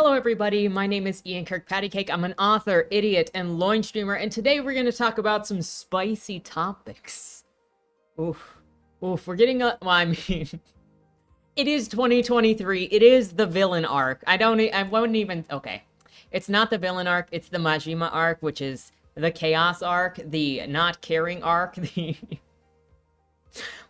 Hello everybody, my name is Ian Kirkpatrick. I'm an author, idiot, and loin streamer, and today we're going to talk about some spicy topics. Oof. Oof, we're getting well, I mean, it is 2023. It is the villain arc. I wouldn't even, okay. It's not the villain arc, it's the Majima arc, which is the chaos arc, the not caring arc, the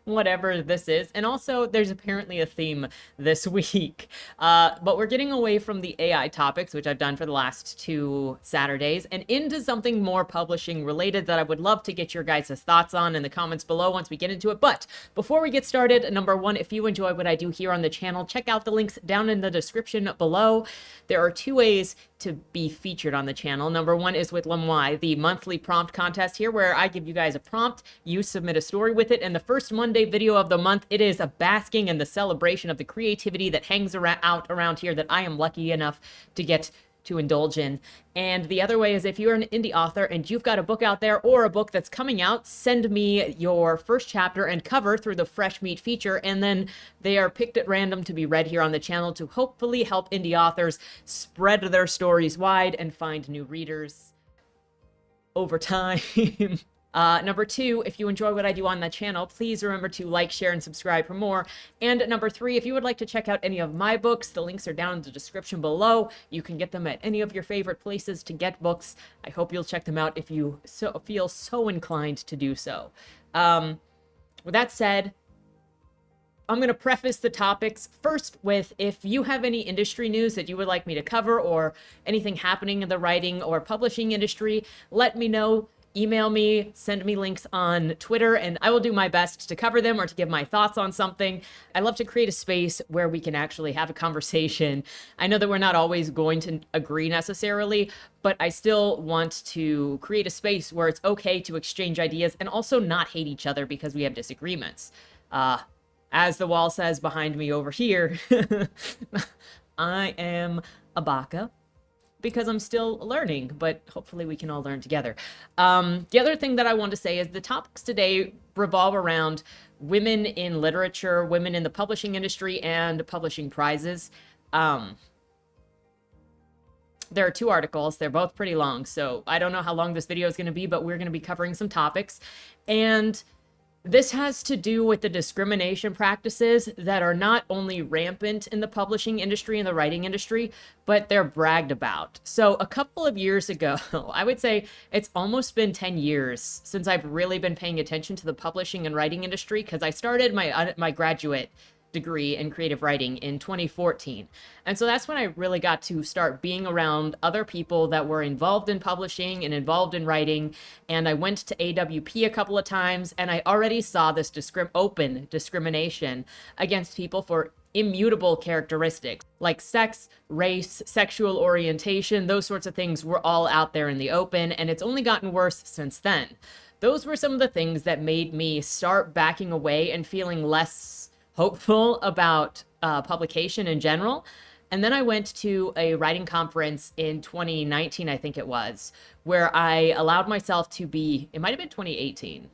whatever this is. And also, there's apparently a theme this week. But we're getting away from the AI topics, which I've done for the last 2 Saturdays, and into something more publishing related that I would love to get your guys' thoughts on in the comments below once we get into it. But before we get started, number one, if you enjoy what I do here on the channel, check out the links down in the description below. There are 2 ways to be featured on the channel. Number one is with Lemoy, the monthly prompt contest here, where I give you guys a prompt, you submit a story with it, and the first Monday video of the month, it is a basking in the celebration of the creativity that hangs out around here that I am lucky enough to get to indulge in. And the other way is if you're an indie author and you've got a book out there or a book that's coming out, send me your first chapter and cover through the Fresh Meat feature, and then they are picked at random to be read here on the channel to hopefully help indie authors spread their stories wide and find new readers over time. Number 2, if you enjoy what I do on the channel, please remember to like, share, and subscribe for more. And number 3, if you would like to check out any of my books, the links are down in the description below. You can get them at any of your favorite places to get books. I hope you'll check them out if you feel so inclined to do so. With that said, I'm going to preface the topics first with, if you have any industry news that you would like me to cover or anything happening in the writing or publishing industry, let me know. Email me, send me links on Twitter, and I will do my best to cover them or to give my thoughts on something. I love to create a space where we can actually have a conversation. I know that we're not always going to agree necessarily, but I still want to create a space where it's okay to exchange ideas and also not hate each other because we have disagreements. As the wall says behind me over here, I am a baka, because I'm still learning, but hopefully we can all learn together. The other thing that I want to say is the topics today revolve around women in literature, women in the publishing industry, and publishing prizes. There are 2 articles. They're both pretty long, so I don't know how long this video is going to be, but we're going to be covering some topics. And this has to do with the discrimination practices that are not only rampant in the publishing industry and the writing industry, but they're bragged about. So a couple of years ago, I would say it's almost been 10 years since I've really been paying attention to the publishing and writing industry, because I started my graduate degree in creative writing in 2014. And so that's when I really got to start being around other people that were involved in publishing and involved in writing. And I went to AWP a couple of times, and I already saw this open discrimination against people for immutable characteristics like sex, race, sexual orientation. Those sorts of things were all out there in the open, and it's only gotten worse since then. Those were some of the things that made me start backing away and feeling less hopeful about publication in general. And then I went to a writing conference in 2019, I think it was, where I allowed myself to be, it might have been 2018,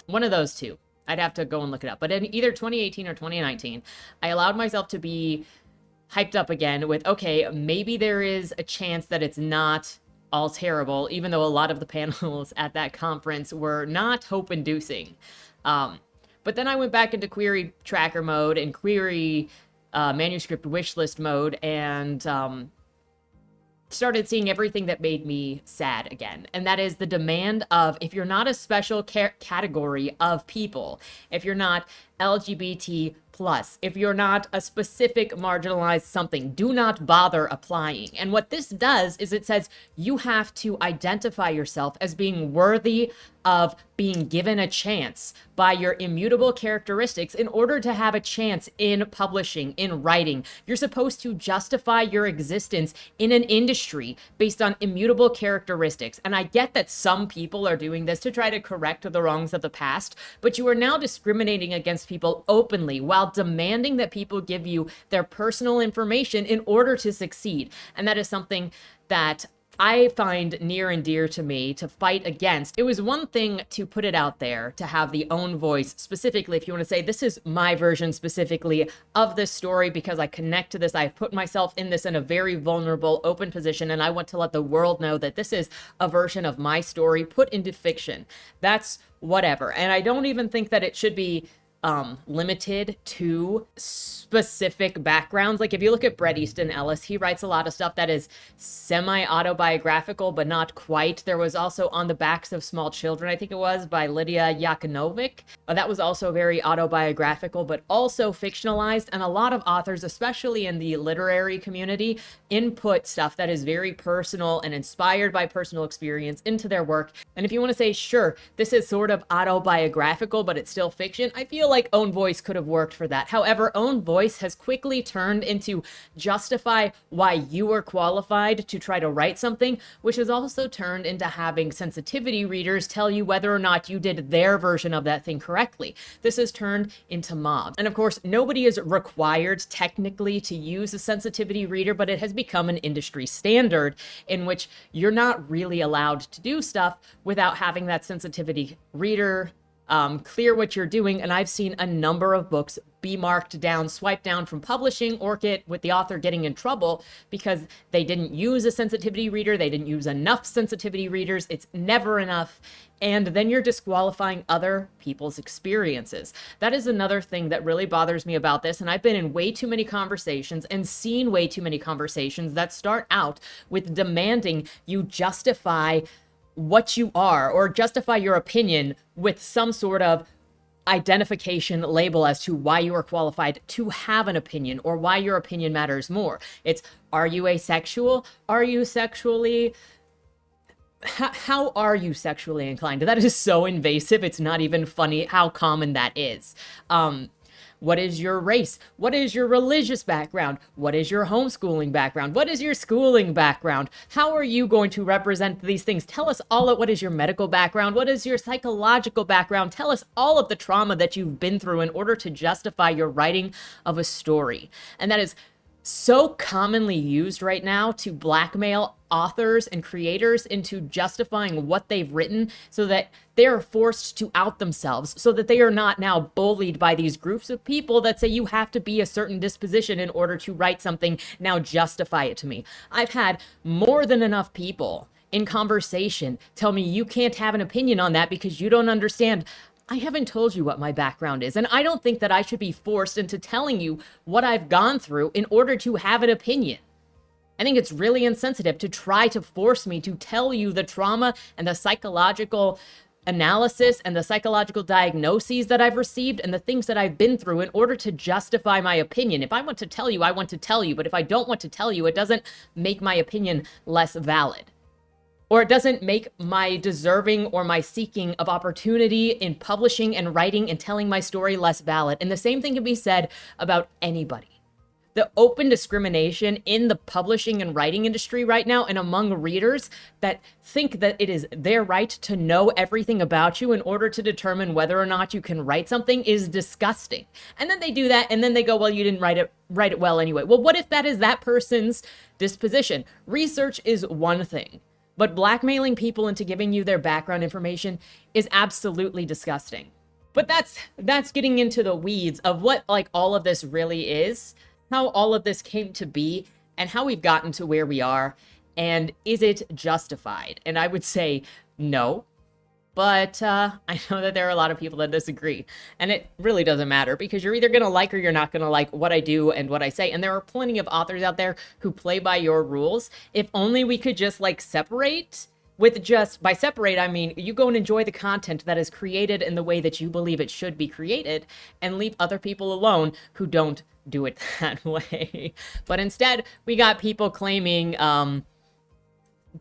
one of those 2. I'd have to go and look it up, but in either 2018 or 2019, I allowed myself to be hyped up again with, okay, maybe there is a chance that it's not all terrible, even though a lot of the panels at that conference were not hope-inducing. But then I went back into query tracker mode and query manuscript wishlist mode, and started seeing everything that made me sad again. And that is the demand of, if you're not a special category of people, if you're not LGBT+, if you're not a specific marginalized something, do not bother applying. And what this does is it says you have to identify yourself as being worthy of being given a chance by your immutable characteristics in order to have a chance in publishing, in writing. You're supposed to justify your existence in an industry based on immutable characteristics. And I get that some people are doing this to try to correct the wrongs of the past, but you are now discriminating against people openly while demanding that people give you their personal information in order to succeed. And that is something that I find near and dear to me to fight against. It was one thing to put it out there, to have the own voice, specifically, if you want to say, this is my version specifically of this story because I connect to this. I put myself in this in a very vulnerable, open position, and I want to let the world know that this is a version of my story put into fiction. That's whatever. And I don't even think that it should be limited to specific backgrounds. Like if you look at Bret Easton Ellis, he writes a lot of stuff that is semi-autobiographical, but not quite. There was also On the Backs of Small Children, I think it was, by Lydia Yakinovic. That was also very autobiographical, but also fictionalized. And a lot of authors, especially in the literary community, input stuff that is very personal and inspired by personal experience into their work. And if you want to say, sure, this is sort of autobiographical, but it's still fiction, I feel like Own Voice could have worked for that. However, Own Voice has quickly turned into justify why you are qualified to try to write something, which has also turned into having sensitivity readers tell you whether or not you did their version of that thing correctly. This has turned into mobs. And of course, nobody is required technically to use a sensitivity reader, but it has become an industry standard in which you're not really allowed to do stuff without having that sensitivity reader clear what you're doing. And I've seen a number of books be marked down, swiped down from publishing, or with the author getting in trouble because they didn't use a sensitivity reader. They didn't use enough sensitivity readers. It's never enough. And then you're disqualifying other people's experiences. That is another thing that really bothers me about this. And I've been in way too many conversations and seen way too many conversations that start out with demanding you justify what you are or justify your opinion with some sort of identification label as to why you are qualified to have an opinion or why your opinion matters more. It's, are you asexual? Are you sexually... How are you sexually inclined? That is so invasive. It's not even funny how common that is. What is your race? What is your religious background? What is your homeschooling background? What is your schooling background? How are you going to represent these things? Tell us all of what is your medical background? What is your psychological background? Tell us all of the trauma that you've been through in order to justify your writing of a story. And that is so commonly used right now to blackmail authors and creators into justifying what they've written so that they're forced to out themselves, so that they are not now bullied by these groups of people that say you have to be a certain disposition in order to write something. Now justify it to me. I've had more than enough people in conversation tell me you can't have an opinion on that because you don't understand. I haven't told you what my background is, and I don't think that I should be forced into telling you what I've gone through in order to have an opinion. I think it's really insensitive to try to force me to tell you the trauma and the psychological analysis and the psychological diagnoses that I've received and the things that I've been through in order to justify my opinion. If I want to tell you, I want to tell you, but if I don't want to tell you, it doesn't make my opinion less valid. Or it doesn't make my deserving or my seeking of opportunity in publishing and writing and telling my story less valid. And the same thing can be said about anybody. The open discrimination in the publishing and writing industry right now and among readers that think that it is their right to know everything about you in order to determine whether or not you can write something is disgusting. And then they do that and then they go, well, you didn't write it well anyway. Well, what if that is that person's disposition? Research is one thing. But blackmailing people into giving you their background information is absolutely disgusting. But that's getting into the weeds of what like all of this really is, how all of this came to be, and how we've gotten to where we are, and is it justified? And I would say no. But I know that there are a lot of people that disagree. And it really doesn't matter because you're either going to like or you're not going to like what I do and what I say. And there are plenty of authors out there who play by your rules. If only we could just like separate with just, by separate, I mean, you go and enjoy the content that is created in the way that you believe it should be created and leave other people alone who don't do it that way. But instead, we got people claiming,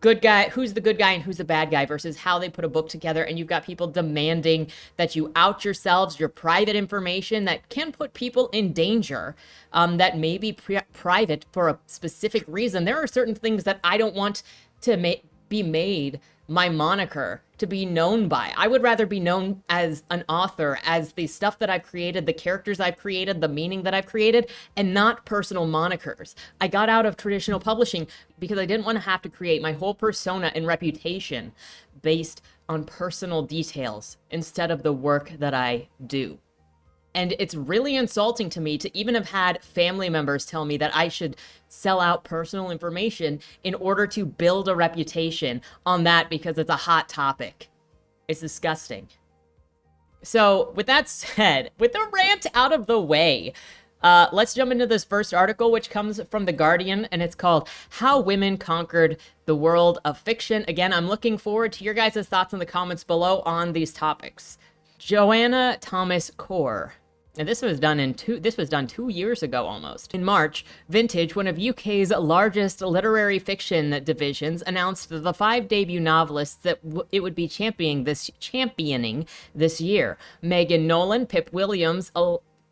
good guy, who's the good guy and who's the bad guy versus how they put a book together. And you've got people demanding that you out yourselves, your private information that can put people in danger, that may be private for a specific reason. There are certain things that I don't want to be made my moniker to be known by. I would rather be known as an author, as the stuff that I've created, the characters I've created, the meaning that I've created, and not personal monikers. I got out of traditional publishing because I didn't want to have to create my whole persona and reputation based on personal details instead of the work that I do. And it's really insulting to me to even have had family members tell me that I should sell out personal information in order to build a reputation on that because it's a hot topic. It's disgusting. So with that said, with the rant out of the way, let's jump into this first article, which comes from The Guardian, and it's called How Women Conquered the World of Fiction. Again, I'm looking forward to your guys' thoughts in the comments below on these topics. Joanna Thomas Core. And this was done 2 years ago almost. In March, Vintage, one of UK's largest literary fiction divisions, announced the 5 debut novelists that it would be championing this year. Megan Nolan, Pip Williams,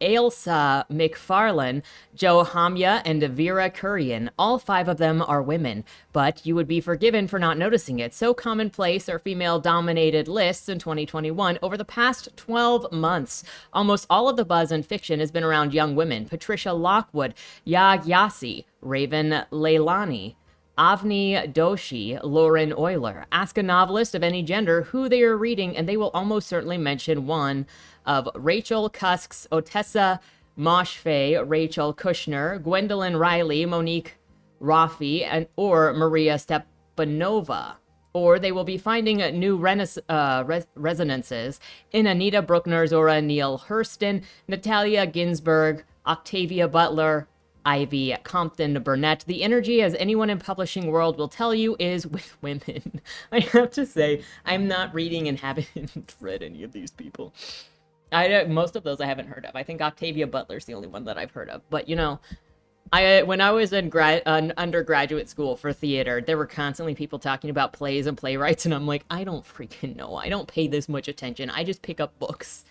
Ailsa McFarlane, Joe Hamya, and Vera Kurian. All 5 of them are women, but you would be forgiven for not noticing it. So commonplace are female-dominated lists in 2021. Over the past 12 months, almost all of the buzz in fiction has been around young women. Patricia Lockwood, Yag Yassi, Raven Leilani, Avni Doshi, Lauren Euler. Ask a novelist of any gender who they are reading, and they will almost certainly mention one of Rachel Cusk's Otessa Moshfegh, Rachel Kushner, Gwendolyn Riley, Monique Rafi, or Maria Stepanova. Or they will be finding new resonances in Anita Bruckner, Zora Neale Hurston, Natalia Ginsburg, Octavia Butler, Ivy Compton Burnett. The energy, as anyone in publishing world will tell you, is with women. I have to say, I'm not reading and haven't read any of these people. Most of those I haven't heard of. I think Octavia Butler's the only one that I've heard of. But, you know, when I was in undergraduate school for theater, there were constantly people talking about plays and playwrights, and I'm like, I don't freaking know. I don't pay this much attention. I just pick up books.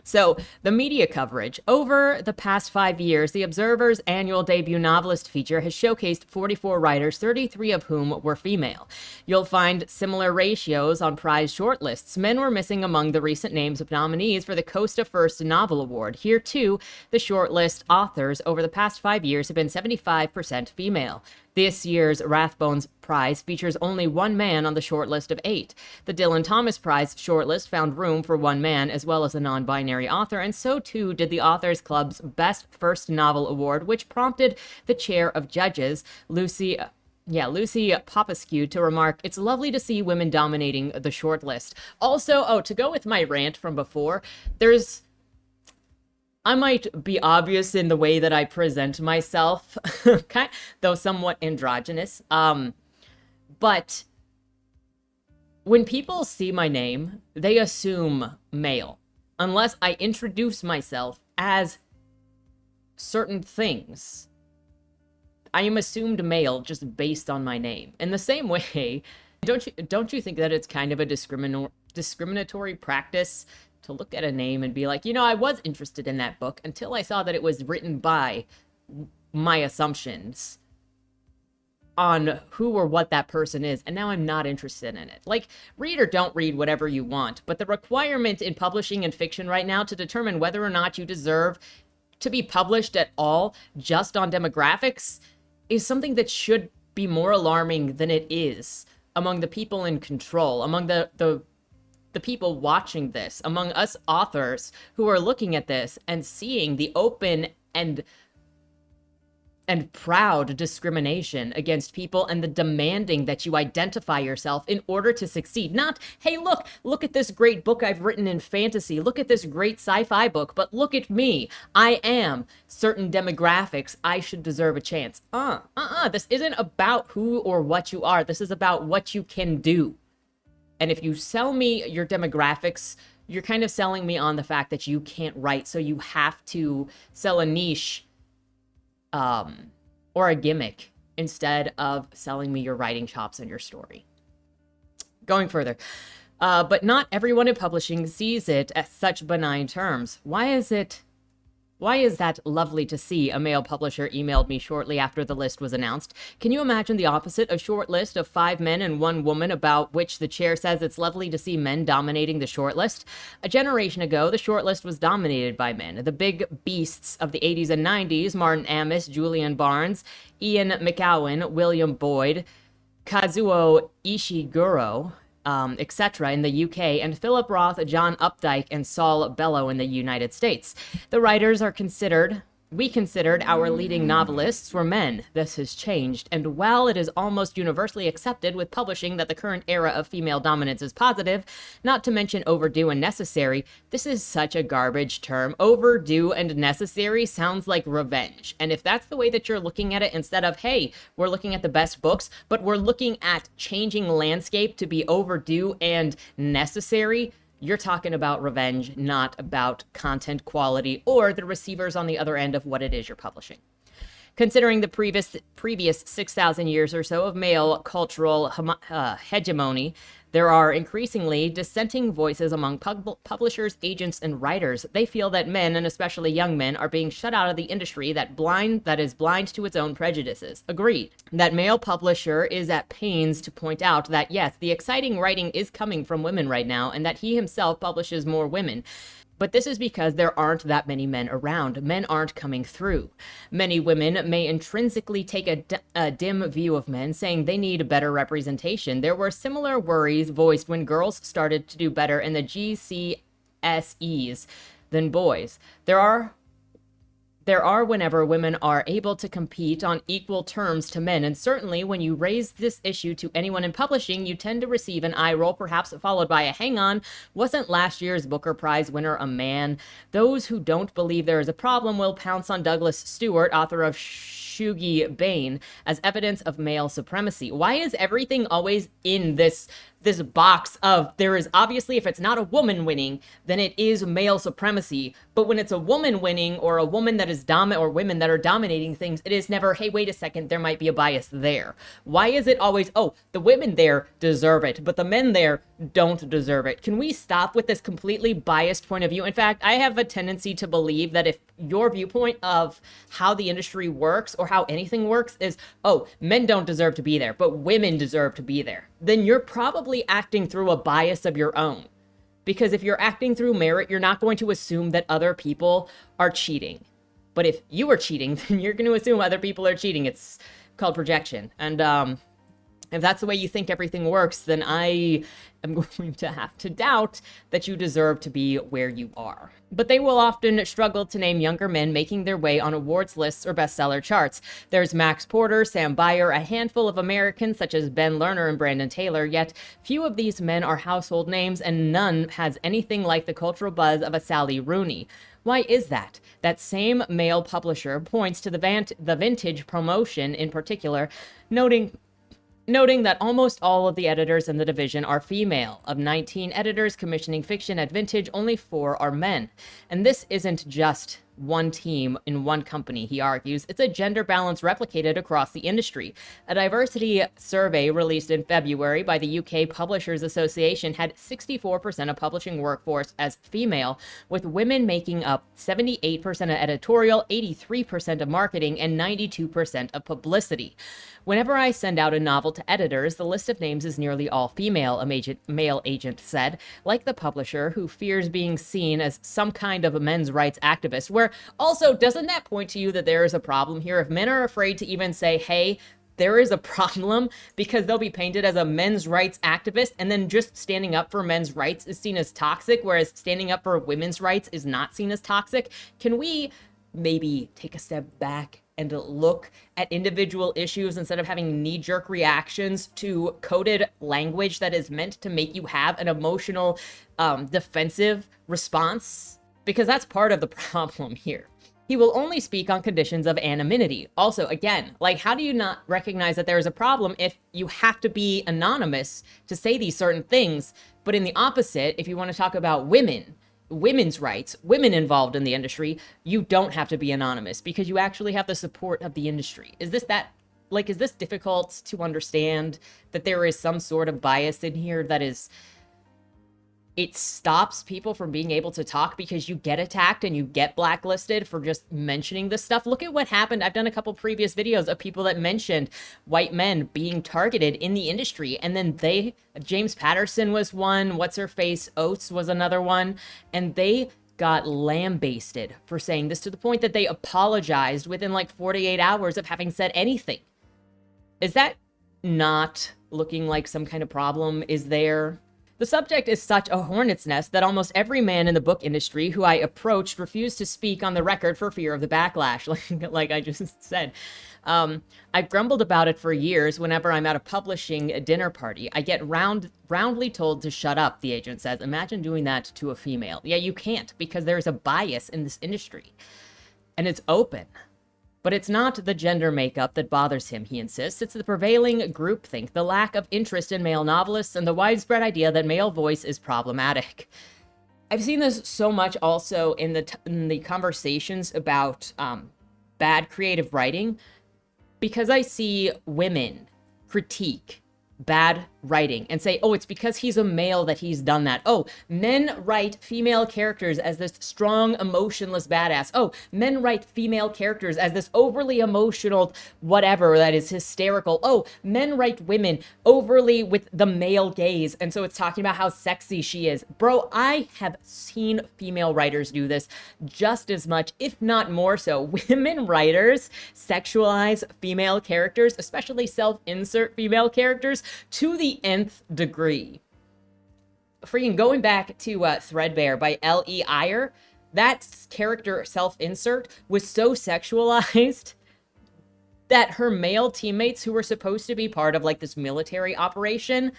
So, the media coverage. Over the past 5 years, The Observer's annual debut novelist feature has showcased 44 writers, 33 of whom were female. You'll find similar ratios on prize shortlists. Men were missing among the recent names of nominees for the Costa First Novel Award. Here, too, the shortlist authors over the past 5 years have been 75% female. This year's Rathbones Prize features only one man on the shortlist of 8. The Dylan Thomas Prize shortlist found room for one man as well as a non-binary author, and so too did the Authors Club's Best First Novel Award, which prompted the chair of judges, Lucy Popescu, to remark, "It's lovely to see women dominating the shortlist." Also, to go with my rant from before, I might be obvious in the way that I present myself, though somewhat androgynous. But when people see my name, they assume male, unless I introduce myself as certain things. I am assumed male just based on my name. In the same way, don't you think that it's kind of a discriminatory practice to look at a name and be like, you know, I was interested in that book until I saw that it was written by my assumptions on who or what that person is, and now I'm not interested in it. Like, read or don't read whatever you want, but the requirement in publishing and fiction right now to determine whether or not you deserve to be published at all just on demographics is something that should be more alarming than it is among the people in control, among the people watching this, among us authors who are looking at this and seeing the open and proud discrimination against people and the demanding that you identify yourself in order to succeed. Not, hey, look at this great book I've written in fantasy. Look at this great sci-fi book, but look at me. I am certain demographics. I should deserve a chance. This isn't about who or what you are. This is about what you can do. And if you sell me your demographics, you're kind of selling me on the fact that you can't write, so you have to sell a niche or a gimmick instead of selling me your writing chops and your story. Going further, but not everyone in publishing sees it as such benign terms. Why is it Why is that lovely to see? A male publisher emailed me shortly after the list was announced. Can you imagine the opposite? A short list of 5 men and 1 woman about which the chair says it's lovely to see men dominating the short list? A generation ago, the short list was dominated by men. The big beasts of the 80s and 90s, Martin Amis, Julian Barnes, Ian McGowan, William Boyd, Kazuo Ishiguro, etc. in the UK, and Philip Roth, John Updike, and Saul Bellow in the United States. The writers we considered our leading novelists were men. This has changed, and while it is almost universally accepted with publishing that the current era of female dominance is positive, not to mention overdue and necessary, this is such a garbage term. Overdue and necessary sounds like revenge. And if that's the way that you're looking at it, instead of, hey, we're looking at the best books, but we're looking at changing landscape to be overdue and necessary, you're talking about revenge, not about content quality or the receivers on the other end of what it is you're publishing. Considering the previous 6,000 years or so of male cultural hegemony, there are increasingly dissenting voices among publishers, agents, and writers. They feel that men, and especially young men, are being shut out of the industry that is blind to its own prejudices. Agreed. That male publisher is at pains to point out that, yes, the exciting writing is coming from women right now, and that he himself publishes more women. But this is because there aren't that many men around. Men aren't coming through. Many women may intrinsically take a dim view of men, saying they need better representation. There were similar worries voiced when girls started to do better in the GCSEs than boys. There are whenever women are able to compete on equal terms to men, and certainly when you raise this issue to anyone in publishing, you tend to receive an eye roll, perhaps followed by a hang on. Wasn't last year's Booker Prize winner a man? Those who don't believe there is a problem will pounce on Douglas Stewart, author of Shugi Bane, as evidence of male supremacy. Why is everything always in this box of, there is obviously, if it's not a woman winning, then it is male supremacy. But when it's a woman winning, or a woman that is or women that are dominating things, it is never, hey, wait a second, there might be a bias there. Why is it always, oh, the women there deserve it, but the men there don't deserve it? Can we stop with this completely biased point of view? In fact, I have a tendency to believe that if your viewpoint of how the industry works or how anything works is, oh, men don't deserve to be there, but women deserve to be there, then you're probably acting through a bias of your own. Because if you're acting through merit, you're not going to assume that other people are cheating. But if you are cheating, then you're going to assume other people are cheating. It's called projection. And if that's the way you think everything works, then I am going to have to doubt that you deserve to be where you are. But they will often struggle to name younger men making their way on awards lists or bestseller charts. There's Max Porter, Sam Byer, a handful of Americans such as Ben Lerner and Brandon Taylor, yet few of these men are household names and none has anything like the cultural buzz of a Sally Rooney. Why is that? That same male publisher points to the vintage promotion in particular, noting that almost all of the editors in the division are female. Of 19 editors commissioning fiction at Vintage, only 4 are men. And this isn't just one team in one company, he argues. It's a gender balance replicated across the industry. A diversity survey released in February by the UK Publishers Association had 64% of publishing workforce as female, with women making up 78% of editorial, 83% of marketing, and 92% of publicity. Whenever I send out a novel to editors, the list of names is nearly all female, a male agent said, like the publisher who fears being seen as some kind of a men's rights activist, where also, doesn't that point to you that there is a problem here? If men are afraid to even say, hey, there is a problem, because they'll be painted as a men's rights activist, and then just standing up for men's rights is seen as toxic, whereas standing up for women's rights is not seen as toxic. Can we maybe take a step back and look at individual issues instead of having knee-jerk reactions to coded language that is meant to make you have an emotional, defensive response? Because that's part of the problem here. He will only speak on conditions of anonymity. Also, again, like, how do you not recognize that there is a problem if you have to be anonymous to say these certain things? But in the opposite, if you want to talk about women's rights, women involved in the industry, you don't have to be anonymous because you actually have the support of the industry. Is this difficult to understand, that there is some sort of bias in here that is it stops people from being able to talk because you get attacked and you get blacklisted for just mentioning this stuff. Look at what happened. I've done a couple previous videos of people that mentioned white men being targeted in the industry. And then James Patterson was one, what's her face, Oates was another one. And they got lambasted for saying this, to the point that they apologized within like 48 hours of having said anything. Is that not looking like some kind of problem is there? The subject is such a hornet's nest that almost every man in the book industry who I approached refused to speak on the record for fear of the backlash, like I just said. I've grumbled about it for years whenever I'm at a publishing dinner party. I get roundly told to shut up, the agent says. Imagine doing that to a female. Yeah, you can't, because there's a bias in this industry. And it's open. But it's not the gender makeup that bothers him, he insists. It's the prevailing groupthink, the lack of interest in male novelists, and the widespread idea that male voice is problematic. I've seen this so much also in the conversations about bad creative writing, because I see women critique bad writing and say, oh, it's because he's a male that he's done that. Oh, men write female characters as this strong, emotionless badass. Oh, men write female characters as this overly emotional whatever that is hysterical. Oh, men write women overly with the male gaze. And so it's talking about how sexy she is. Bro, I have seen female writers do this just as much, if not more so. Women writers sexualize female characters, especially self-insert female characters, to the nth degree. Freaking going back to Threadbare by L.E. Ayer, that character self-insert was so sexualized that her male teammates, who were supposed to be part of like this military operation,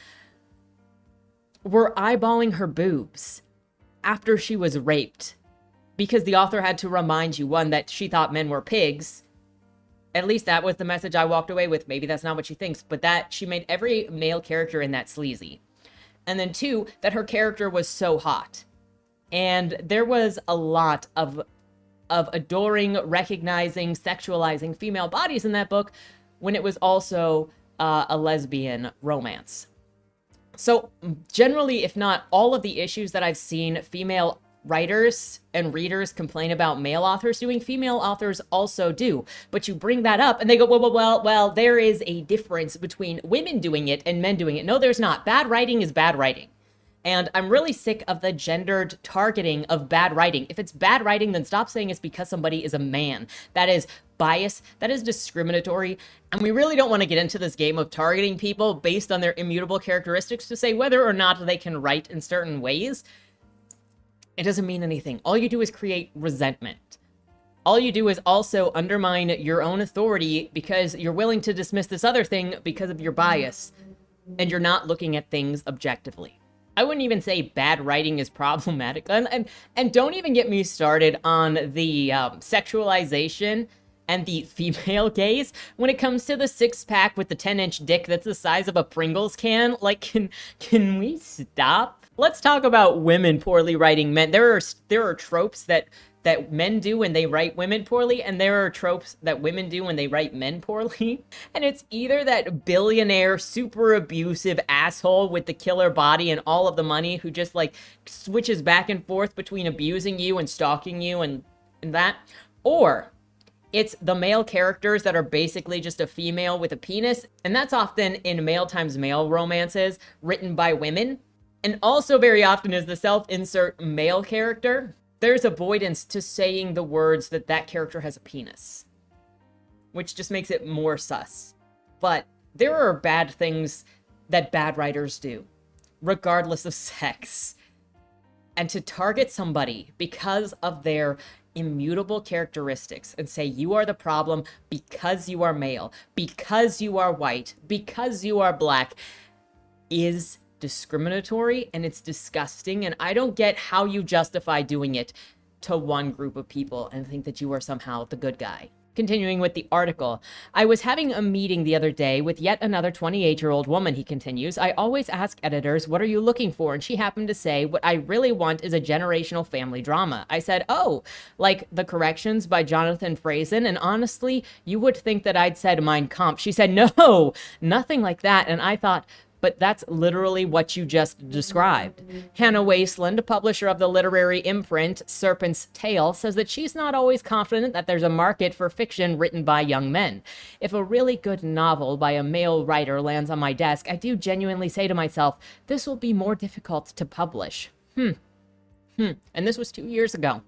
were eyeballing her boobs after she was raped, because the author had to remind you, one, that she thought men were pigs. At least that was the message I walked away with. Maybe that's not what she thinks, but that she made every male character in that sleazy. And then two, that her character was so hot. And there was a lot of adoring, recognizing, sexualizing female bodies in that book, when it was also a lesbian romance. So generally, if not all of the issues that I've seen female writers and readers complain about male authors doing, female authors also do. But you bring that up and they go, well, there is a difference between women doing it and men doing it. No, there's not. Bad writing is bad writing. And I'm really sick of the gendered targeting of bad writing. If it's bad writing, then stop saying it's because somebody is a man. That is bias. That is discriminatory. And we really don't want to get into this game of targeting people based on their immutable characteristics to say whether or not they can write in certain ways. It doesn't mean anything. All you do is create resentment. All you do is also undermine your own authority because you're willing to dismiss this other thing because of your bias, and you're not looking at things objectively. I wouldn't even say bad writing is problematic. And don't even get me started on the sexualization and the female gaze when it comes to the six-pack with the 10-inch dick that's the size of a Pringles can. Like, can we stop? Let's talk about women poorly writing men. There are tropes that men do when they write women poorly, and there are tropes that women do when they write men poorly. And it's either that billionaire, super abusive asshole with the killer body and all of the money who just like switches back and forth between abusing you and stalking you and that, or it's the male characters that are basically just a female with a penis, and that's often in male times male romances written by women. And also very often is the self-insert male character. There's avoidance to saying the words that that character has a penis, which just makes it more sus. But there are bad things that bad writers do, regardless of sex. And to target somebody because of their immutable characteristics and say you are the problem because you are male, because you are white, because you are black, is discriminatory, and it's disgusting, and I don't get how you justify doing it to one group of people and think that you are somehow the good guy. Continuing with the article, I was having a meeting the other day with yet another 28-year-old woman, he continues. I always ask editors, what are you looking for? And she happened to say, what I really want is a generational family drama. I said, oh, like The Corrections by Jonathan Franzen, and honestly, you would think that I'd said Mein Kampf. She said, no, nothing like that. And I thought, but that's literally what you just described. Hannah Wasteland, publisher of the literary imprint Serpent's Tail, says that she's not always confident that there's a market for fiction written by young men. If a really good novel by a male writer lands on my desk, I do genuinely say to myself, this will be more difficult to publish. And this was 2 years ago.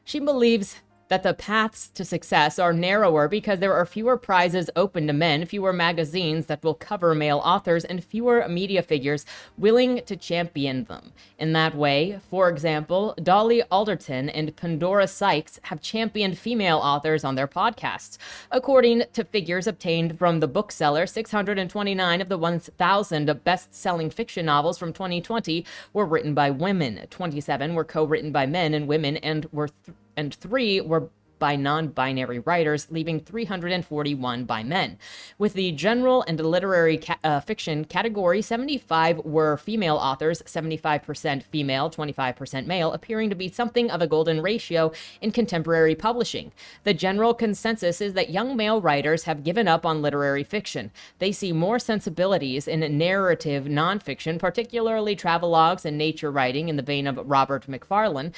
She believes that the paths to success are narrower because there are fewer prizes open to men, fewer magazines that will cover male authors, and fewer media figures willing to champion them. In that way, for example, Dolly Alderton and Pandora Sykes have championed female authors on their podcasts. According to figures obtained from the bookseller, 629 of the 1,000 best-selling fiction novels from 2020 were written by women. 27 were co-written by men and women, and 3 were by non-binary writers, leaving 341 by men. With the general and literary fiction category, 75 were female authors, 75% female, 25% male, appearing to be something of a golden ratio in contemporary publishing. The general consensus is that young male writers have given up on literary fiction. They see more sensibilities in narrative nonfiction, particularly travelogues and nature writing in the vein of Robert Macfarlane,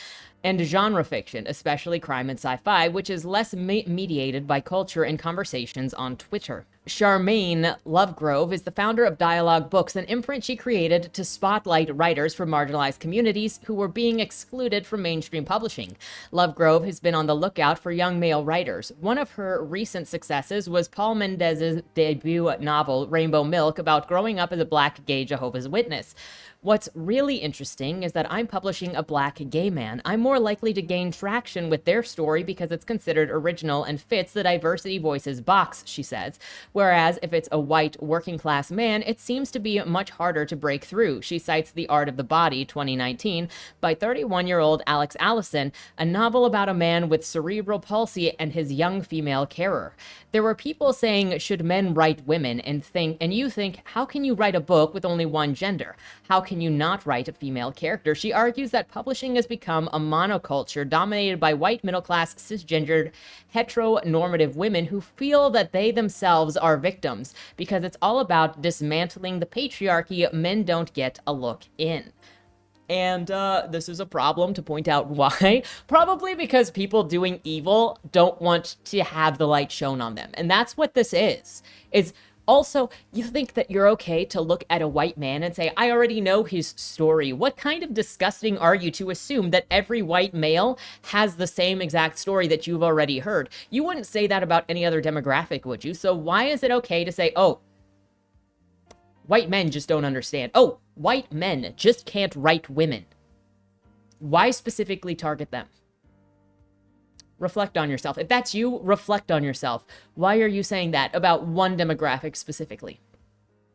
and genre fiction, especially crime and sci-fi, which is less mediated by culture and conversations on Twitter. Charmaine Lovegrove is the founder of Dialogue Books, an imprint she created to spotlight writers from marginalized communities who were being excluded from mainstream publishing. Lovegrove has been on the lookout for young male writers. One of her recent successes was Paul Mendez's debut novel, Rainbow Milk, about growing up as a Black gay Jehovah's Witness. What's really interesting is that I'm publishing a Black gay man. I'm more likely to gain traction with their story because it's considered original and fits the diversity voices box, she says. Whereas if it's a white working class man, it seems to be much harder to break through. She cites The Art of the Body, 2019, by 31-year-old Alex Allison, a novel about a man with cerebral palsy and his young female carer. There were people saying, should men write women? And you think, how can you write a book with only one gender? How can you not write a female character? She argues that publishing has become a monoculture dominated by white middle-class cisgendered heteronormative women who feel that they themselves are victims because it's all about dismantling the patriarchy. Men don't get a look in. And this is a problem to point out why. Probably because people doing evil don't want to have the light shown on them. And that's what this is. Also, you think that you're okay to look at a white man and say, I already know his story. What kind of disgusting are you to assume that every white male has the same exact story that you've already heard? You wouldn't say that about any other demographic, would you? So why is it okay to say, oh, white men just don't understand. Oh, white men just can't write women. Why specifically target them? Reflect on yourself. If that's you, reflect on yourself. Why are you saying that about one demographic specifically?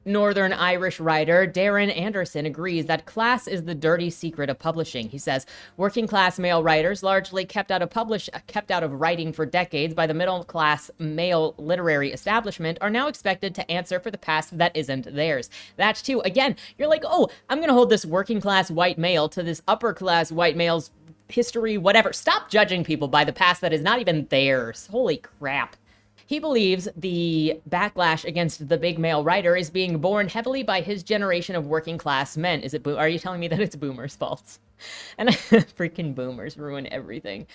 Northern Irish writer Darren Anderson agrees that class is the dirty secret of publishing. He says working class male writers, largely kept out of writing for decades by the middle class male literary establishment, are now expected to answer for the past that isn't theirs. That's too, again, you're like, oh, I'm going to hold this working class white male to this upper class white male's history, whatever. Stop judging people by the past that is not even theirs. Holy crap. He believes the backlash against the big male writer is being borne heavily by his generation of working class men. Are you telling me that it's boomers' faults? And freaking boomers ruin everything.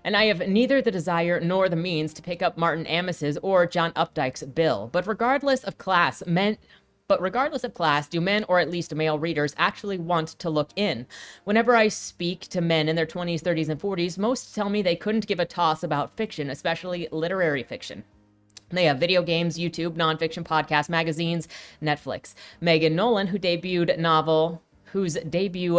And I have neither the desire nor the means to pick up Martin Amis's or John Updike's bill. But regardless of class, do men, or at least male readers, actually want to look in? Whenever I speak to men in their 20s, 30s, and 40s, most tell me they couldn't give a toss about fiction, especially literary fiction. They have video games, YouTube, nonfiction, podcasts, magazines, Netflix. Megan Nolan, whose debut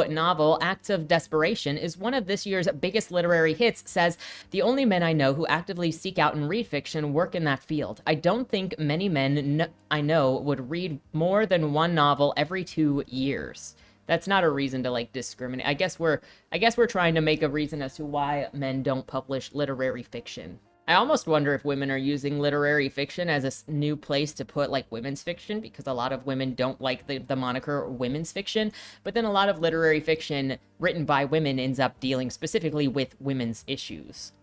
novel, Acts of Desperation, is one of this year's biggest literary hits, says, the only men I know who actively seek out and read fiction work in that field. I don't think many men I know would read more than one novel every 2 years. That's not a reason to discriminate. I guess we're trying to make a reason as to why men don't publish literary fiction. I almost wonder if women are using literary fiction as a new place to put women's fiction, because a lot of women don't like the moniker women's fiction, but then a lot of literary fiction written by women ends up dealing specifically with women's issues.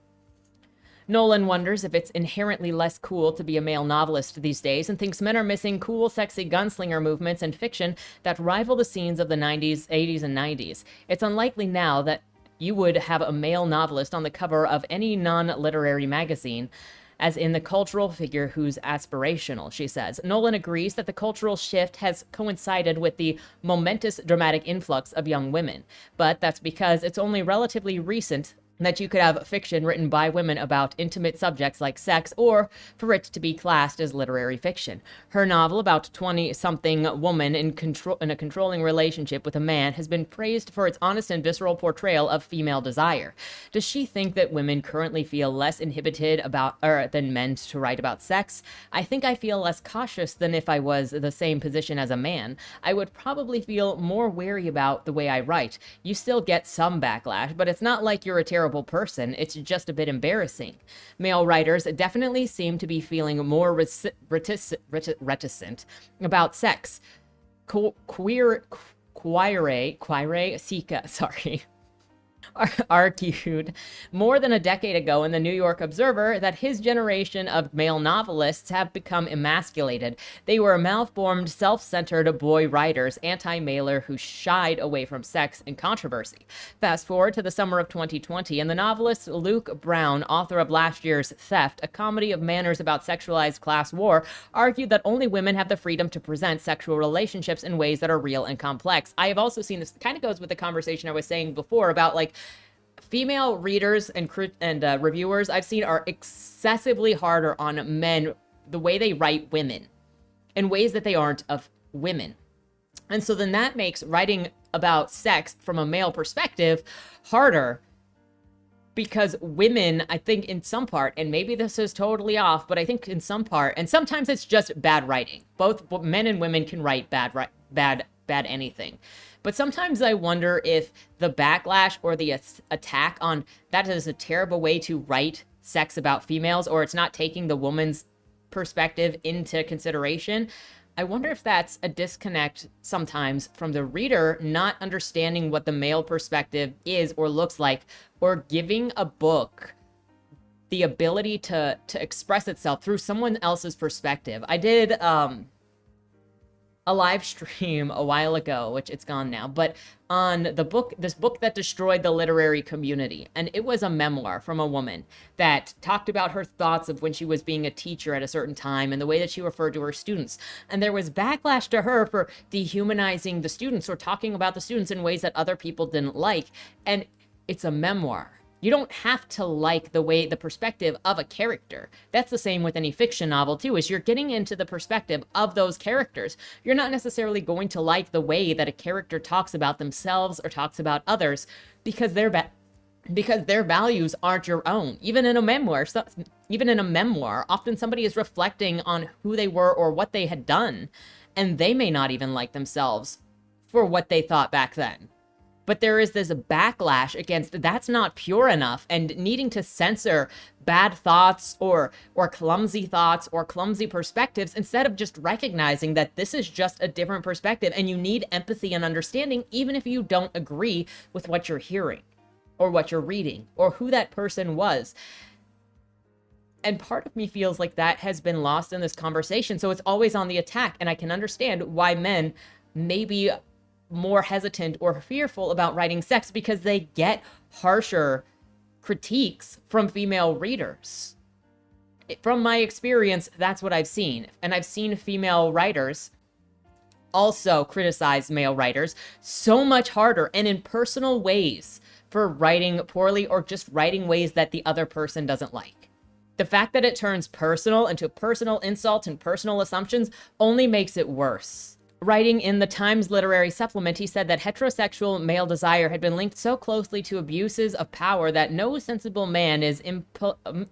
Nolan wonders if it's inherently less cool to be a male novelist these days and thinks men are missing cool, sexy gunslinger movements in fiction that rival the scenes of the 90s, 80s, and 90s. It's unlikely now that you would have a male novelist on the cover of any non-literary magazine, as in the cultural figure who's aspirational, she says. Nolan agrees that the cultural shift has coincided with the momentous dramatic influx of young women, but that's because it's only relatively recent that you could have fiction written by women about intimate subjects like sex, or for it to be classed as literary fiction. Her novel about a 20-something woman in a controlling relationship with a man has been praised for its honest and visceral portrayal of female desire. Does she think that women currently feel less inhibited than men to write about sex? I think I feel less cautious than if I was the same position as a man. I would probably feel more wary about the way I write. You still get some backlash, but it's not like you're a terrible person. It's just a bit embarrassing. Male writers definitely seem to be feeling more reticent about sex. Queere Sika, sorry, argued more than a decade ago in the New York Observer that his generation of male novelists have become emasculated. They were malformed, self-centered boy writers, anti-mailer who shied away from sex and controversy. Fast forward to the summer of 2020, and the novelist Luke Brown, author of last year's Theft, a comedy of manners about sexualized class war, argued that only women have the freedom to present sexual relationships in ways that are real and complex. I have also seen this kind of goes with the conversation I was saying before about like female readers and reviewers I've seen are excessively harder on men, the way they write women, in ways that they aren't of women. And so then that makes writing about sex from a male perspective harder, because women, I think in some part, and maybe this is totally off, but I think in some part, and sometimes it's just bad writing. Both men and women can write bad anything. But sometimes I wonder if the backlash or the attack on that is a terrible way to write sex about females, or it's not taking the woman's perspective into consideration. I wonder if that's a disconnect sometimes from the reader not understanding what the male perspective is or looks like, or giving a book the ability to express itself through someone else's perspective. I did a live stream a while ago, which it's gone now, but on this book that destroyed the literary community. And it was a memoir from a woman that talked about her thoughts of when she was being a teacher at a certain time and the way that she referred to her students. And there was backlash to her for dehumanizing the students or talking about the students in ways that other people didn't like. And it's a memoir. You don't have to like the perspective of a character. That's the same with any fiction novel too, is you're getting into the perspective of those characters. You're not necessarily going to like the way that a character talks about themselves or talks about others, because their values aren't your own. Even in a memoir, often somebody is reflecting on who they were or what they had done, and they may not even like themselves for what they thought back then. But there is this backlash against that's not pure enough, and needing to censor bad thoughts or clumsy thoughts or clumsy perspectives, instead of just recognizing that this is just a different perspective and you need empathy and understanding, even if you don't agree with what you're hearing or what you're reading or who that person was. And part of me feels like that has been lost in this conversation. So it's always on the attack. And I can understand why men may be more hesitant or fearful about writing sex, because they get harsher critiques from female readers. From my experience, that's what I've seen. And I've seen female writers also criticize male writers so much harder and in personal ways for writing poorly or just writing ways that the other person doesn't like. The fact that it turns personal into personal insults and personal assumptions only makes it worse. Writing in the Times Literary Supplement, he said that heterosexual male desire had been linked so closely to abuses of power that no sensible man is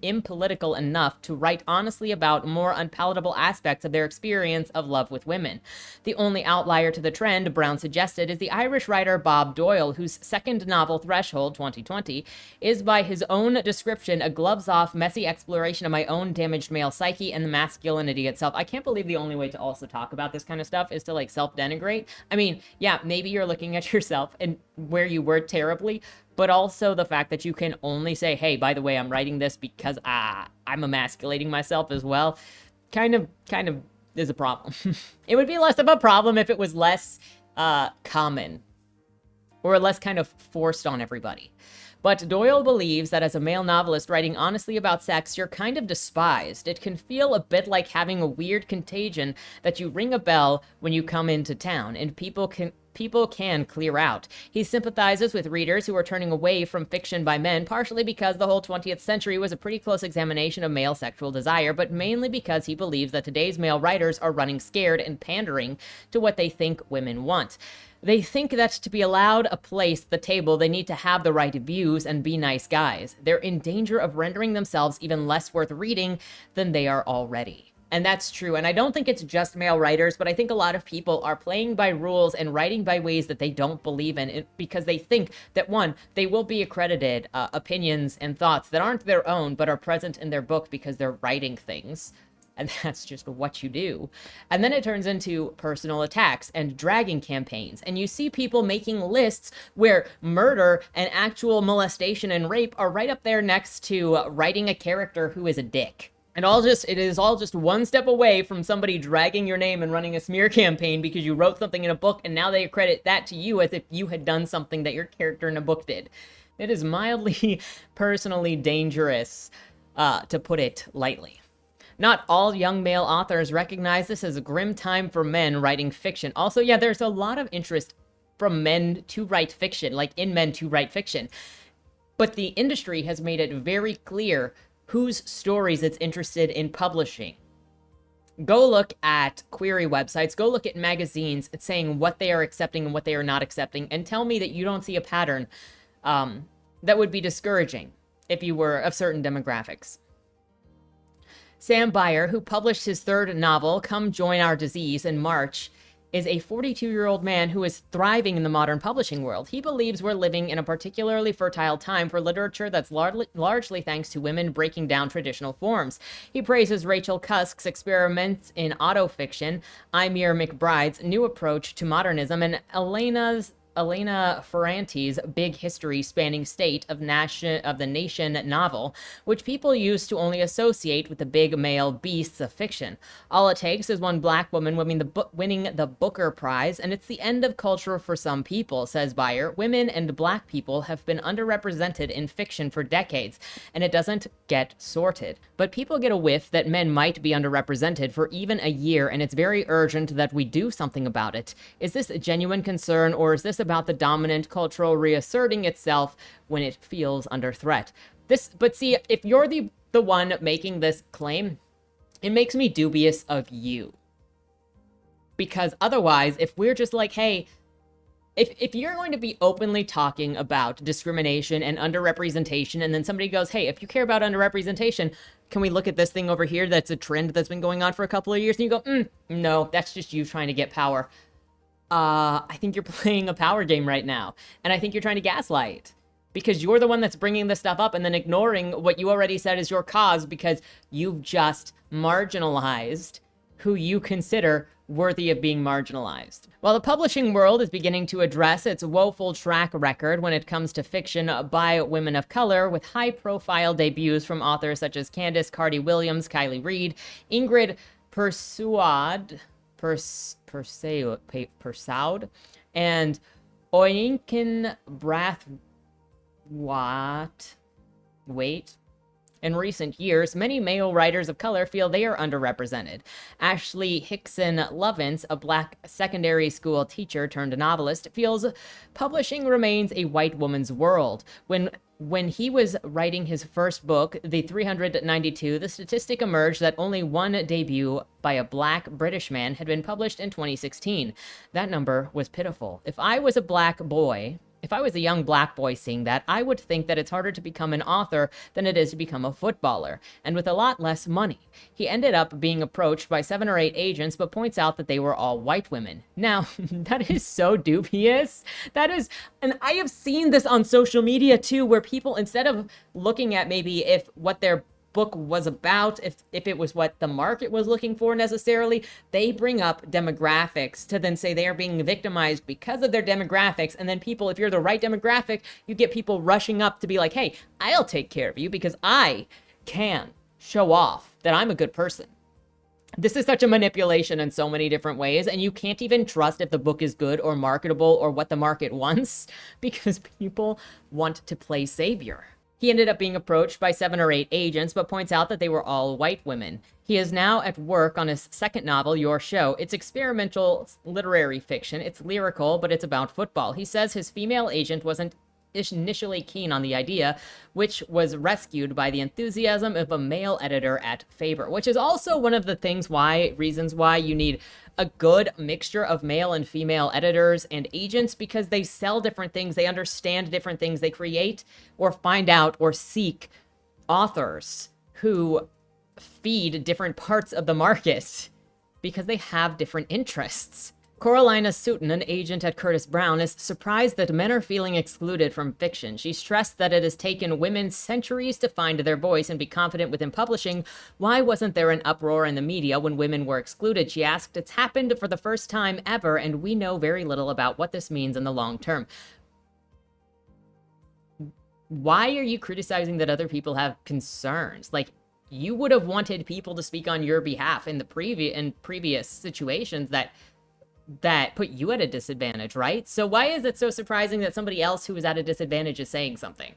impolitical enough to write honestly about more unpalatable aspects of their experience of love with women. The only outlier to the trend, Brown suggested, is the Irish writer Bob Doyle, whose second novel, Threshold, 2020, is by his own description a gloves-off, messy exploration of my own damaged male psyche and the masculinity itself. I can't believe the only way to also talk about this kind of stuff is to like self-denigrate. I mean, yeah, maybe you're looking at yourself and where you were terribly, but also the fact that you can only say, hey, by the way, I'm writing this because I'm emasculating myself as well, kind of is a problem. It would be less of a problem if it was less common or less kind of forced on everybody. But Doyle believes that as a male novelist writing honestly about sex, you're kind of despised. It can feel a bit like having a weird contagion that you ring a bell when you come into town, and people can clear out. He sympathizes with readers who are turning away from fiction by men, partially because the whole 20th century was a pretty close examination of male sexual desire, but mainly because he believes that today's male writers are running scared and pandering to what they think women want. They think that to be allowed a place at the table, they need to have the right views and be nice guys. They're in danger of rendering themselves even less worth reading than they are already. And that's true. And I don't think it's just male writers, but I think a lot of people are playing by rules and writing by ways that they don't believe in because they think that, one, they will be accredited opinions and thoughts that aren't their own, but are present in their book because they're writing things. And that's just what you do. And then it turns into personal attacks and dragging campaigns. And you see people making lists where murder and actual molestation and rape are right up there next to writing a character who is a dick. And it is all just one step away from somebody dragging your name and running a smear campaign because you wrote something in a book and now they credit that to you as if you had done something that your character in a book did. It is mildly personally dangerous, to put it lightly. Not all young male authors recognize this as a grim time for men writing fiction. Also, yeah, there's a lot of interest from men to write fiction, like in men to write fiction. But the industry has made it very clear whose stories it's interested in publishing. Go look at query websites, go look at magazines saying what they are accepting and what they are not accepting, and tell me that you don't see a pattern that would be discouraging if you were of certain demographics. Sam Byer, who published his third novel, Come Join Our Disease, in March, is a 42-year-old man who is thriving in the modern publishing world. He believes we're living in a particularly fertile time for literature that's largely thanks to women breaking down traditional forms. He praises Rachel Cusk's experiments in autofiction, Ymir McBride's new approach to modernism, and Elena Ferrante's big history spanning state of the nation novel, which people used to only associate with the big male beasts of fiction. All it takes is one black woman winning the Booker Prize, and it's the end of culture for some people, says Byer. Women and black people have been underrepresented in fiction for decades, and it doesn't get sorted. But people get a whiff that men might be underrepresented for even a year, and it's very urgent that we do something about it. Is this a genuine concern, or is this about the dominant cultural reasserting itself when it feels under threat? But see, if you're the one making this claim, it makes me dubious of you. Because otherwise, if we're just like, hey, if you're going to be openly talking about discrimination and underrepresentation, and then somebody goes, hey, if you care about underrepresentation, can we look at this thing over here that's a trend that's been going on for a couple of years? And you go, no, that's just you trying to get power. I think you're playing a power game right now. And I think you're trying to gaslight. Because you're the one that's bringing this stuff up and then ignoring what you already said is your cause because you've just marginalized who you consider worthy of being marginalized. While the publishing world is beginning to address its woeful track record when it comes to fiction by women of color, with high-profile debuts from authors such as Candace Carty-Williams, Kylie Reed, Ingrid Persaud, and Oinken Brathwaite. In recent years, many male writers of color feel they are underrepresented. Ashley Hickson Lovins, a black secondary school teacher turned novelist, feels publishing remains a white woman's world. When he was writing his first book, The 392, the statistic emerged that only one debut by a black British man had been published in 2016. That number was pitiful. If I was a young black boy seeing that, I would think that it's harder to become an author than it is to become a footballer, and with a lot less money. He ended up being approached by 7 or 8 agents, but points out that they were all white women. Now, that is so dubious. And I have seen this on social media too, where people, instead of looking at maybe if what they're book was about, if it was what the market was looking for necessarily. They bring up demographics to then say they are being victimized because of their demographics. And then people, if you're the right demographic, you get people rushing up to be like, hey, I'll take care of you because I can show off that I'm a good person. This is such a manipulation in so many different ways, and you can't even trust if the book is good or marketable or what the market wants because people want to play savior. He ended up being approached by 7 or 8 agents, but points out that they were all white women. He is now at work on his second novel, Your Show. It's experimental literary fiction. It's lyrical, but it's about football. He says his female agent wasn't initially keen on the idea, which was rescued by the enthusiasm of a male editor at Faber, which is also one of the reasons why you need a good mixture of male and female editors and agents, because they sell different things, they understand different things, they create or find out or seek authors who feed different parts of the market because they have different interests. Coralina Sutton, an agent at Curtis Brown, is surprised that men are feeling excluded from fiction. She stressed that it has taken women centuries to find their voice and be confident within publishing. Why wasn't there an uproar in the media when women were excluded? She asked. It's happened for the first time ever, and we know very little about what this means in the long term. Why are you criticizing that other people have concerns? Like, you would have wanted people to speak on your behalf in previous situations that put you at a disadvantage, right? So why is it so surprising that somebody else who is at a disadvantage is saying something?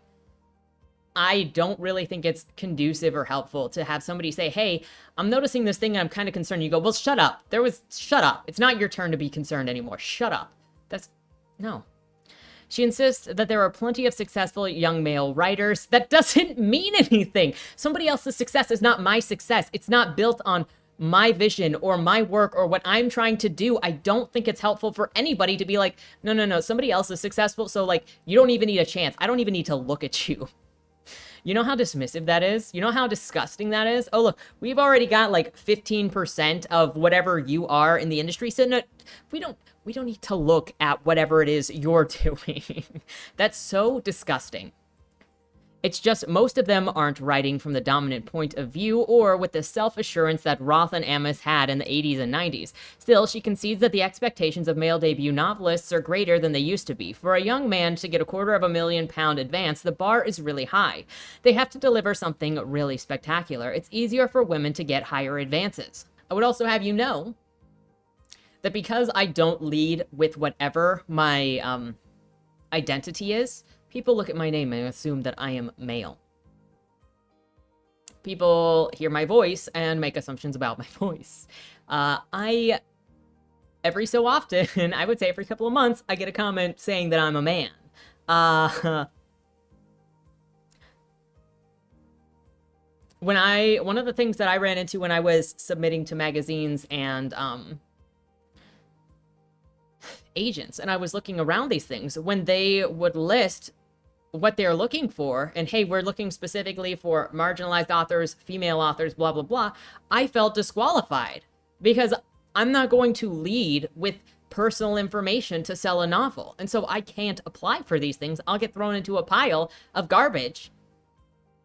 I don't really think it's conducive or helpful to have somebody say, hey, I'm noticing this thing and I'm kind of concerned. You go, well, shut up. Shut up. It's not your turn to be concerned anymore. Shut up. No. She insists that there are plenty of successful young male writers. That doesn't mean anything. Somebody else's success is not my success. It's not built on my vision or my work or what I'm trying to do. I don't think it's helpful for anybody to be like, no, somebody else is successful, so like, you don't even need a chance. I don't even need to look at you. You know how dismissive that is? You know how disgusting that is? Oh, look, we've already got like 15% of whatever you are in the industry. So no, we don't need to look at whatever it is you're doing. That's so disgusting. It's just most of them aren't writing from the dominant point of view or with the self-assurance that Roth and Amos had in the 80s and 90s. Still, she concedes that the expectations of male debut novelists are greater than they used to be. For a young man to get a £250,000 advance, the bar is really high. They have to deliver something really spectacular. It's easier for women to get higher advances. I would also have you know that because I don't lead with whatever my identity is, people look at my name and assume that I am male. People hear my voice and make assumptions about my voice. Every so often, I would say every couple of months, I get a comment saying that I'm a man. One of the things that I ran into when I was submitting to magazines and agents, and I was looking around these things, when they would list what they're looking for, and hey, we're looking specifically for marginalized authors, female authors, blah, blah, blah, I felt disqualified because I'm not going to lead with personal information to sell a novel. And so I can't apply for these things. I'll get thrown into a pile of garbage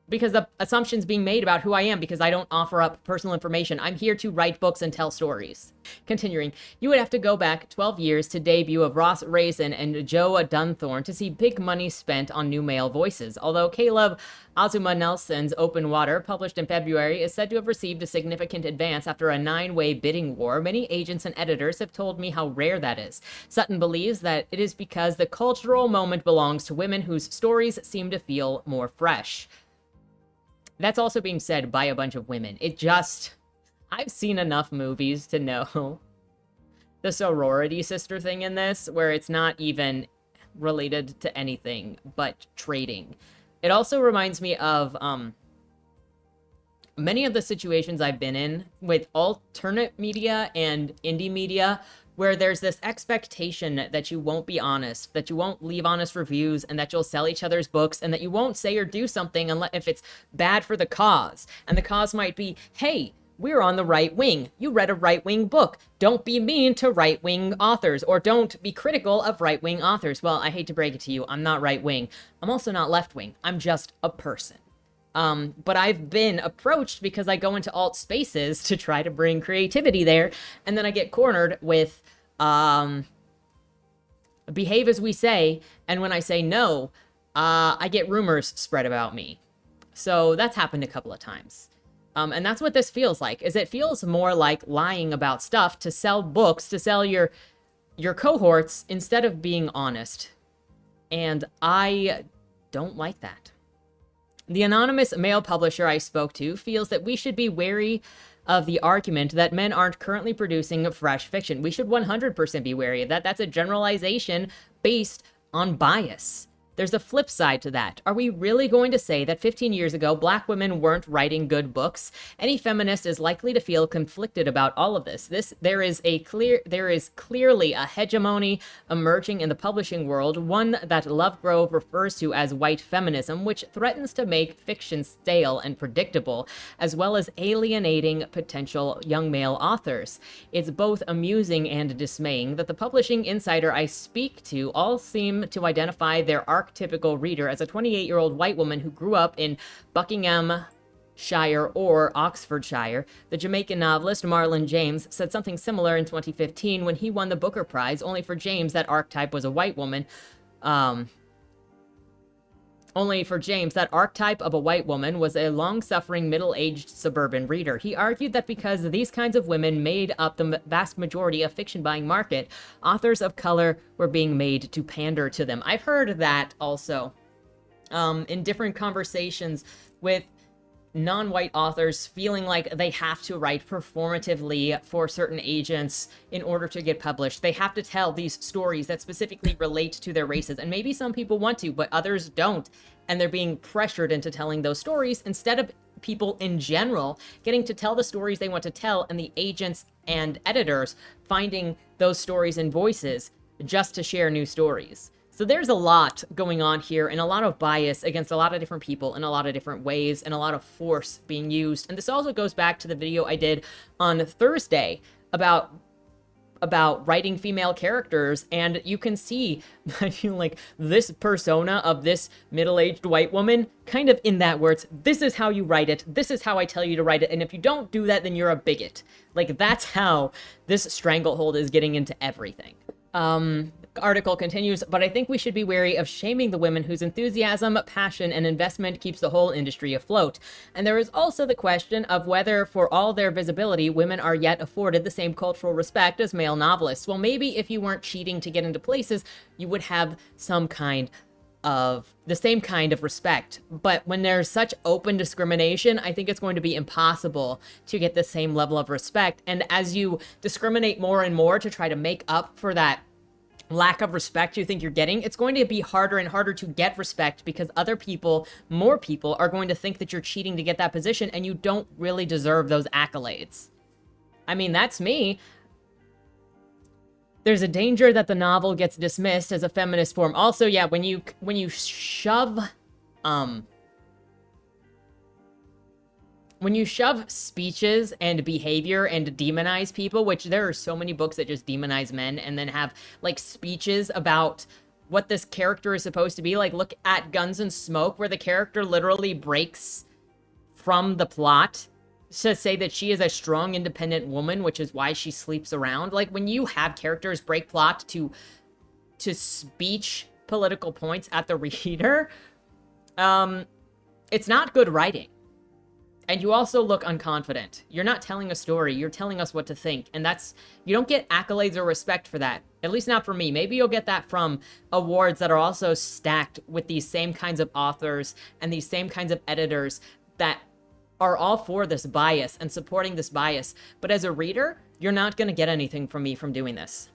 because the assumptions being made about who I am because I don't offer up personal information. I'm here to write books and tell stories. Continuing, you would have to go back 12 years to debut of Ross Raisin and Joe Dunthorne to see big money spent on new male voices. Although Caleb Azuma Nelson's Open Water, published in February, is said to have received a significant advance after a 9-way bidding war, many agents and editors have told me how rare that is. Sutton believes that it is because the cultural moment belongs to women whose stories seem to feel more fresh. That's also being said by a bunch of women. I've seen enough movies to know the sorority sister thing in this, where it's not even related to anything but trading. It also reminds me of many of the situations I've been in with alternate media and indie media, where there's this expectation that you won't be honest, that you won't leave honest reviews, and that you'll sell each other's books, and that you won't say or do something unless if it's bad for the cause. And the cause might be, hey, we're on the right wing. You read a right-wing book. Don't be mean to right-wing authors, or don't be critical of right-wing authors. Well, I hate to break it to you, I'm not right-wing. I'm also not left-wing. I'm just a person. But I've been approached because I go into alt spaces to try to bring creativity there, and then I get cornered with behave as we say, and when I say no, I get rumors spread about me. So that's happened a couple of times. And that's what this feels like, is it feels more like lying about stuff to sell books, to sell your cohorts, instead of being honest. And I don't like that. The anonymous male publisher I spoke to feels that we should be wary of the argument that men aren't currently producing fresh fiction. We should 100% be wary of that. That's a generalization based on bias. There's a flip side to that. Are we really going to say that 15 years ago, Black women weren't writing good books? Any feminist is likely to feel conflicted about all of this. There is clearly a hegemony emerging in the publishing world, one that Lovegrove refers to as white feminism, which threatens to make fiction stale and predictable, as well as alienating potential young male authors. It's both amusing and dismaying that the publishing insider I speak to all seem to identify their archetypical reader as a 28-year-old white woman who grew up in Buckinghamshire or Oxfordshire. The Jamaican novelist Marlon James said something similar in 2015 when he won the Booker Prize, only for James that archetype was a white woman. Only for James, that archetype of a white woman was a long-suffering, middle-aged suburban reader. He argued that because these kinds of women made up the vast majority of fiction-buying market, authors of color were being made to pander to them. I've heard that also in different conversations with non-white authors feeling like they have to write performatively for certain agents in order to get published. They have to tell these stories that specifically relate to their races. And maybe some people want to, but others don't. And they're being pressured into telling those stories instead of people in general getting to tell the stories they want to tell, and the agents and editors finding those stories and voices just to share new stories. So there's a lot going on here, and a lot of bias against a lot of different people in a lot of different ways, and a lot of force being used. And this also goes back to the video I did on Thursday about writing female characters, and you can see, I feel like, this persona of this middle-aged white woman kind of in that, where it's, this is how you write it, this is how I tell you to write it, and if you don't do that, then you're a bigot. Like, that's how this stranglehold is getting into everything. Article continues, but I think we should be wary of shaming the women whose enthusiasm, passion, and investment keeps the whole industry afloat. And there is also the question of whether, for all their visibility, women are yet afforded the same cultural respect as male novelists. Well, maybe if you weren't cheating to get into places, you would have some kind of the same kind of respect. But when there's such open discrimination, I think it's going to be impossible to get the same level of respect. And as you discriminate more and more to try to make up for that lack of respect you think you're getting, it's going to be harder and harder to get respect, because other people, more people, are going to think that you're cheating to get that position, and you don't really deserve those accolades. I mean, that's me. There's a danger that the novel gets dismissed as a feminist form. Also, yeah, when you shove when you shove speeches and behavior and demonize people, which there are so many books that just demonize men and then have like speeches about what this character is supposed to be. Like, look at Guns and Smoke, where the character literally breaks from the plot to say that she is a strong, independent woman, which is why she sleeps around. Like, when you have characters break plot to speech political points at the reader, it's not good writing. And you also look unconfident. You're not telling a story, you're telling us what to think. And that's, you don't get accolades or respect for that. At least not for me. Maybe you'll get that from awards that are also stacked with these same kinds of authors and these same kinds of editors that are all for this bias and supporting this bias. But as a reader, you're not going to get anything from me from doing this.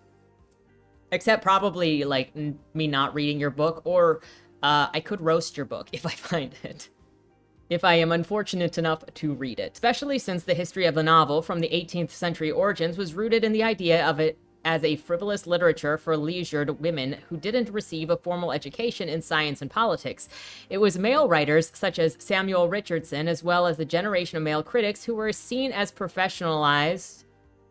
Except probably, like, me not reading your book, or I could roast your book if I find it, if I am unfortunate enough to read it. Especially since the history of the novel, from the 18th century origins, was rooted in the idea of it as a frivolous literature for leisured women who didn't receive a formal education in science and politics. It was male writers, such as Samuel Richardson, as well as the generation of male critics who were seen as professionalized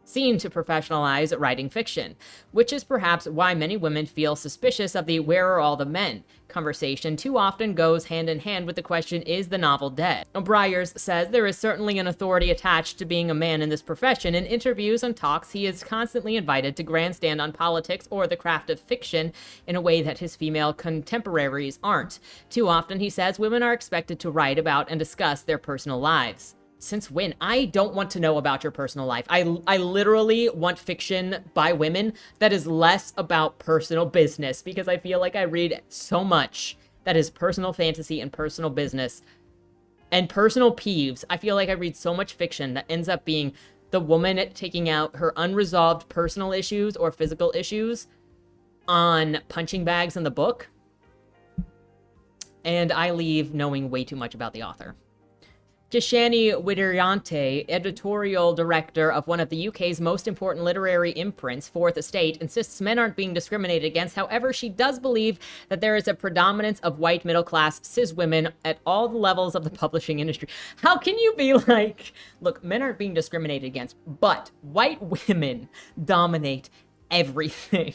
seen to professionalize writing fiction, which is perhaps why many women feel suspicious of the "where are all the men" conversation too often goes hand in hand with the question, is the novel dead? O'Briers says there is certainly an authority attached to being a man in this profession. In interviews and talks, he is constantly invited to grandstand on politics or the craft of fiction in a way that his female contemporaries aren't. Too often, he says, women are expected to write about and discuss their personal lives. Since when? I don't want to know about your personal life. I literally want fiction by women that is less about personal business, because I feel like I read so much that is personal fantasy and personal business and personal peeves. I feel like I read so much fiction that ends up being the woman taking out her unresolved personal issues or physical issues on punching bags in the book. And I leave knowing way too much about the author. Kishani Widiryante, editorial director of one of the UK's most important literary imprints, Fourth Estate, insists men aren't being discriminated against. However, she does believe that there is a predominance of white middle-class cis women at all the levels of the publishing industry. How can you be like, look, men aren't being discriminated against, but white women dominate everything?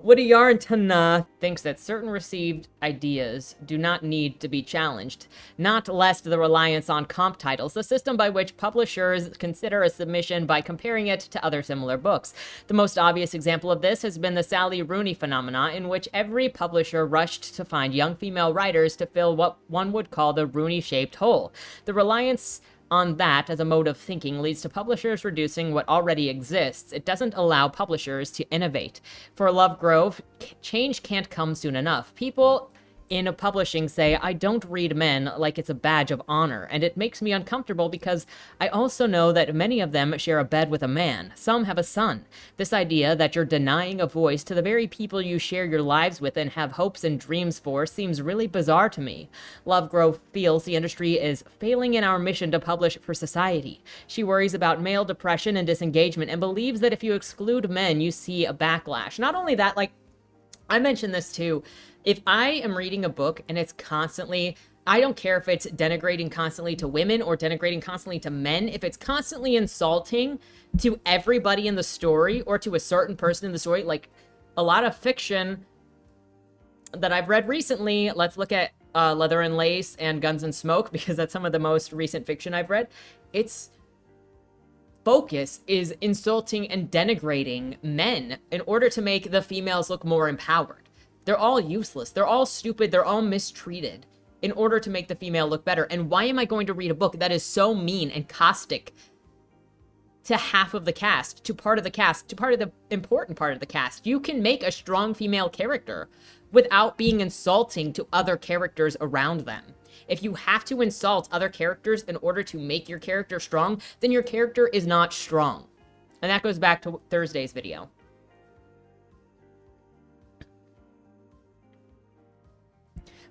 Widiryante thinks that certain received ideas do not need to be challenged, not lest the reliance on comp titles, the system by which publishers consider a submission by comparing it to other similar books. The most obvious example of this has been the Sally Rooney phenomena, in which every publisher rushed to find young female writers to fill what one would call the Rooney-shaped hole. The reliance on that as a mode of thinking leads to publishers reducing what already exists. It doesn't allow publishers to innovate. For Lovegrove, change can't come soon enough. People in publishing say, I don't read men like it's a badge of honor, and it makes me uncomfortable because I also know that many of them share a bed with a man. Some have a son. This idea that you're denying a voice to the very people you share your lives with and have hopes and dreams for seems really bizarre to me. Lovegrove feels the industry is failing in our mission to publish for society. She worries about male depression and disengagement and believes that if you exclude men, you see a backlash. Not only that, like, I mentioned this too, if I am reading a book and it's constantly, I don't care if it's denigrating constantly to women or denigrating constantly to men, if it's constantly insulting to everybody in the story or to a certain person in the story, like a lot of fiction that I've read recently, let's look at Leather and Lace and Guns and Smoke, because that's some of the most recent fiction I've read. Its focus is insulting and denigrating men in order to make the females look more empowered. They're all useless. They're all stupid. They're all mistreated in order to make the female look better. And why am I going to read a book that is so mean and caustic to half of the cast, to part of the cast, to part of the important part of the cast? You can make a strong female character without being insulting to other characters around them. If you have to insult other characters in order to make your character strong, then your character is not strong. And that goes back to Thursday's video.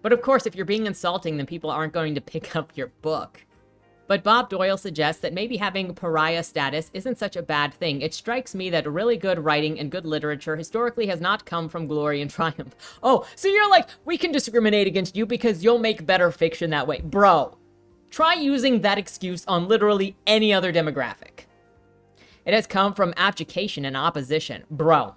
But of course, if you're being insulting, then people aren't going to pick up your book. But Bob Doyle suggests that maybe having pariah status isn't such a bad thing. It strikes me that really good writing and good literature historically has not come from glory and triumph. Oh, so you're like, we can discriminate against you because you'll make better fiction that way. Bro, try using that excuse on literally any other demographic. It has come from abjuration and opposition. Bro.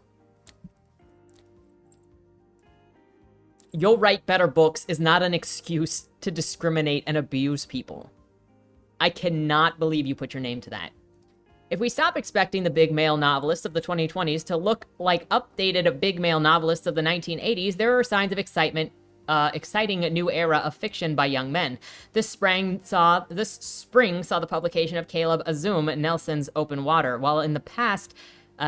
You'll write better books is not an excuse to discriminate and abuse people. I cannot believe you put your name to that. If we stop expecting the big male novelists of the 2020s to look like updated big male novelists of the 1980s, there are signs of exciting new era of fiction by young men. This spring saw the publication of Caleb Azum Nelson's Open Water, while in the past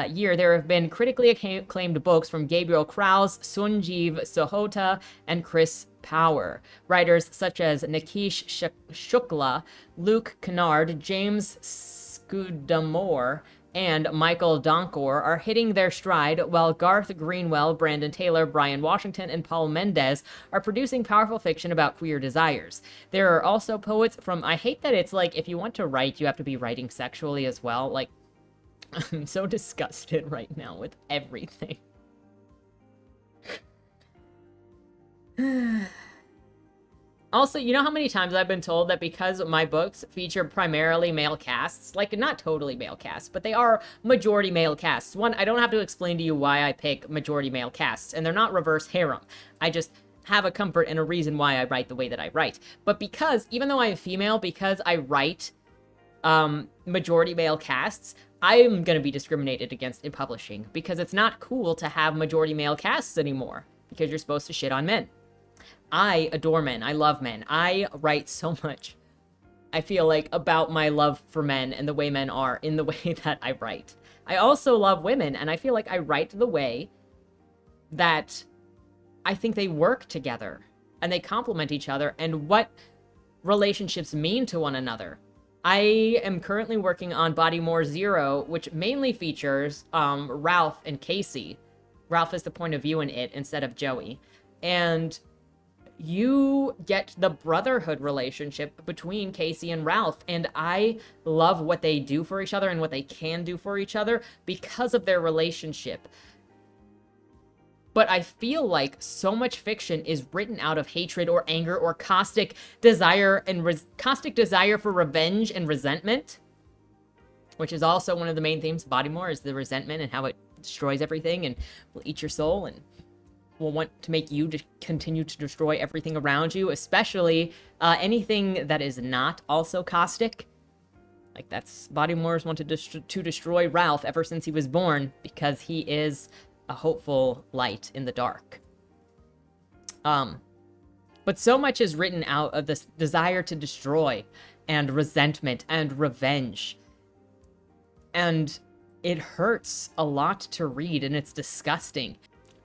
year, there have been critically acclaimed books from Gabriel Krause, Sunjeev Sohota, and Chris Power. Writers such as Nikish Shukla, Luke Kennard, James Scudamore, and Michael Donkor are hitting their stride, while Garth Greenwell, Brandon Taylor, Brian Washington, and Paul Mendez are producing powerful fiction about queer desires. There are also poets from, I hate that it's like, if you want to write, you have to be writing sexually as well. Like, I'm so disgusted right now with everything. Also, you know how many times I've been told that because my books feature primarily male casts, like not totally male casts, but they are majority male casts. One, I don't have to explain to you why I pick majority male casts, and they're not reverse harem. I just have a comfort and a reason why I write the way that I write. But because, even though I'm female, because I write majority male casts, I'm going to be discriminated against in publishing because it's not cool to have majority male casts anymore because you're supposed to shit on men. I adore men. I love men. I write so much, I feel like, about my love for men and the way men are in the way that I write. I also love women, and I feel like I write the way that I think they work together and they complement each other and what relationships mean to one another. I am currently working on Bodymore Zero, which mainly features Ralph and Casey. Ralph is the point of view in it instead of Joey. And you get the brotherhood relationship between Casey and Ralph, and I love what they do for each other and what they can do for each other because of their relationship. But I feel like so much fiction is written out of hatred or anger or caustic desire for revenge and resentment, which is also one of the main themes of Bodymore, is the resentment and how it destroys everything and will eat your soul and will want to make you to continue to destroy everything around you, especially anything that is not also caustic. Like, that's Bodymore's wanted to destroy Ralph ever since he was born because he is a hopeful light in the dark. But so much is written out of this desire to destroy and resentment and revenge. And it hurts a lot to read, and it's disgusting.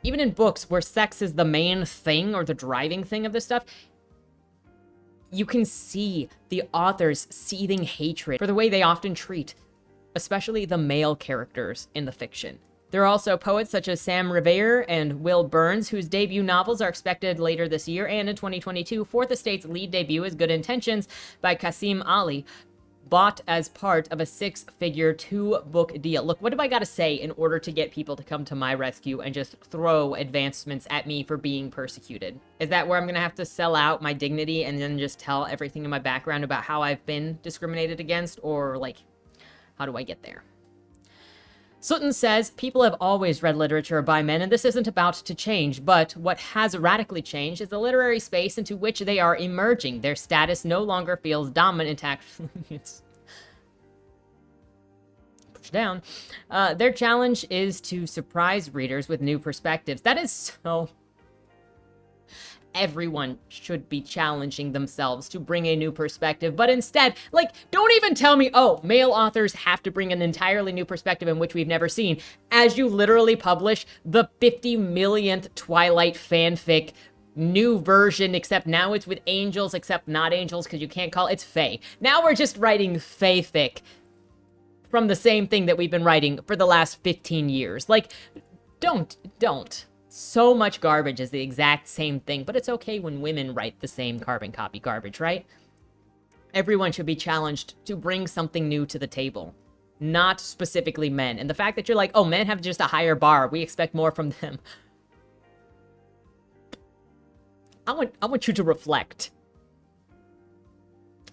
Even in books where sex is the main thing or the driving thing of this stuff, you can see the author's seething hatred for the way they often treat, especially the male characters in the fiction. There are also poets such as Sam Revere and Will Burns, whose debut novels are expected later this year, and in 2022, Fourth Estate's lead debut is Good Intentions by Qasim Ali, bought as part of a 6-figure 2-book deal. Look, what do I gotta say in order to get people to come to my rescue and just throw advancements at me for being persecuted? Is that where I'm gonna have to sell out my dignity and then just tell everything in my background about how I've been discriminated against? Or, like, how do I get there? Sutton says, people have always read literature by men, and this isn't about to change, but what has radically changed is the literary space into which they are emerging. Their status no longer feels dominant. Push down. Their challenge is to surprise readers with new perspectives. That is so... Everyone should be challenging themselves to bring a new perspective, but instead, like, don't even tell me, oh, male authors have to bring an entirely new perspective in which we've never seen, as you literally publish the 50 millionth Twilight fanfic new version, except now it's with angels, except not angels, because you can't call it's fae. Now we're just writing fae-fic from the same thing that we've been writing for the last 15 years. Like, don't. So much garbage is the exact same thing, but it's okay when women write the same carbon copy garbage, right? Everyone should be challenged to bring something new to the table, not specifically men. And the fact that you're like, oh, men have just a higher bar, we expect more from them. I want you to reflect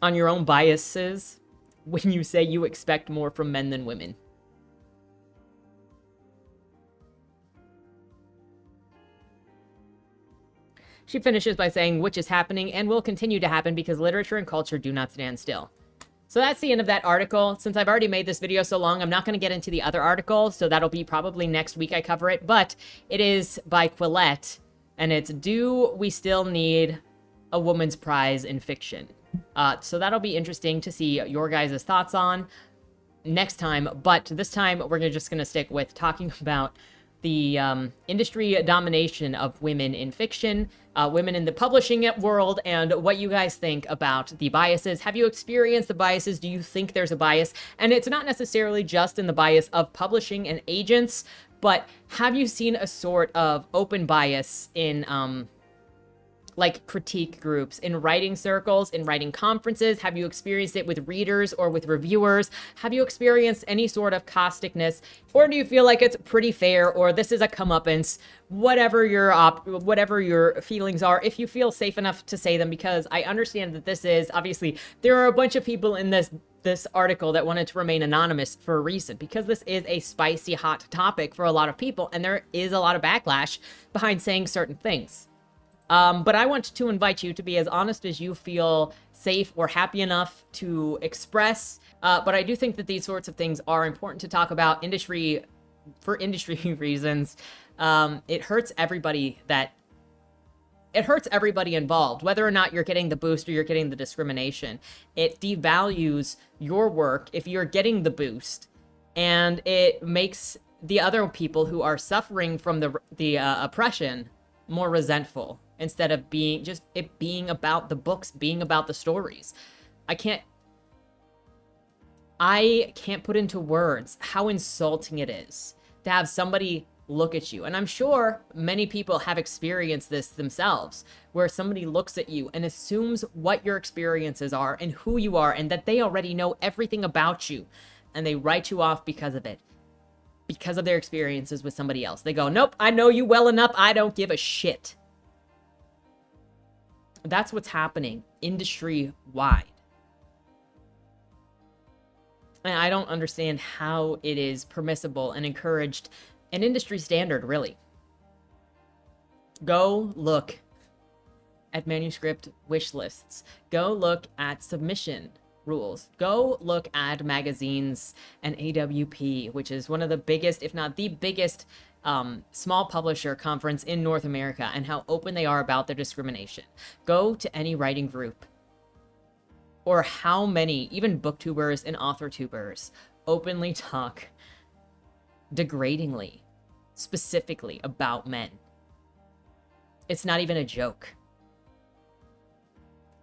on your own biases when you say you expect more from men than women. She finishes by saying, which is happening and will continue to happen because literature and culture do not stand still. So that's the end of that article. Since I've already made this video so long, I'm not going to get into the other article, so that'll be probably next week I cover it. But it is by Quillette, and it's Do We Still Need a Woman's Prize in Fiction? So that'll be interesting to see your guys' thoughts on next time. But this time, we're just going to stick with talking about the industry domination of women in fiction, women in the publishing world, and what you guys think about the biases. Have you experienced the biases? Do you think there's a bias? And it's not necessarily just in the bias of publishing and agents, but have you seen a sort of open bias in like critique groups, in writing circles, in writing conferences? Have you experienced it with readers or with reviewers? Have you experienced any sort of causticness? Or do you feel like it's pretty fair, or this is a comeuppance? Whatever your feelings are, if you feel safe enough to say them, because I understand that this is, obviously, there are a bunch of people in this article that wanted to remain anonymous for a reason, because this is a spicy, hot topic for a lot of people, and there is a lot of backlash behind saying certain things. But I want to invite you to be as honest as you feel safe or happy enough to express. But I do think that these sorts of things are important to talk about for industry reasons. It hurts everybody involved, whether or not you're getting the boost or you're getting the discrimination. It devalues your work if you're getting the boost, and it makes the other people who are suffering from the oppression more resentful, instead of being about the books, being about the stories. I can't put into words how insulting it is to have somebody look at you. And I'm sure many people have experienced this themselves, where somebody looks at you and assumes what your experiences are and who you are, and that they already know everything about you, and they write you off because of it, because of their experiences with somebody else. They go, nope, I know you well enough, I don't give a shit. That's what's happening industry-wide. And I don't understand how it is permissible and encouraged, an industry standard, really. Go look at manuscript wish lists. Go look at submission rules. Go look at magazines and AWP, which is one of the biggest, if not the biggest, small publisher conference in North America, and how open they are about their discrimination. Go to any writing group, or how many, even booktubers and author-tubers, openly talk degradingly, specifically about men. It's not even a joke.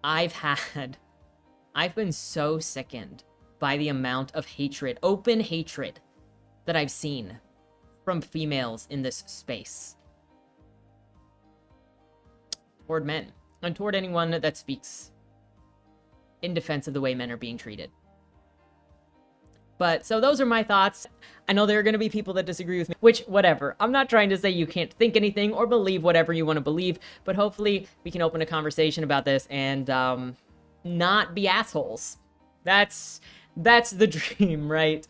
I've been so sickened by the amount of hatred, open hatred, that I've seen from females in this space toward men, and toward anyone that speaks in defense of the way men are being treated. But, so those are my thoughts. I know there are going to be people that disagree with me, which, whatever. I'm not trying to say you can't think anything or believe whatever you want to believe, but hopefully we can open a conversation about this and not be assholes. That's the dream, right?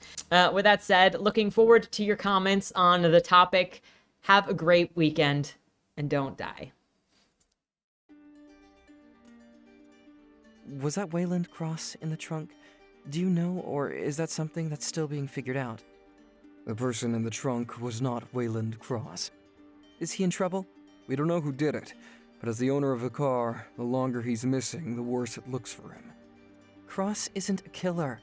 With that said, looking forward to your comments on the topic. Have a great weekend, and don't die. Was that Wayland Cross in the trunk? Do you know, or is that something that's still being figured out? The person in the trunk was not Wayland Cross. Is he in trouble? We don't know who did it, but as the owner of the car, the longer he's missing, the worse it looks for him. Cross isn't a killer.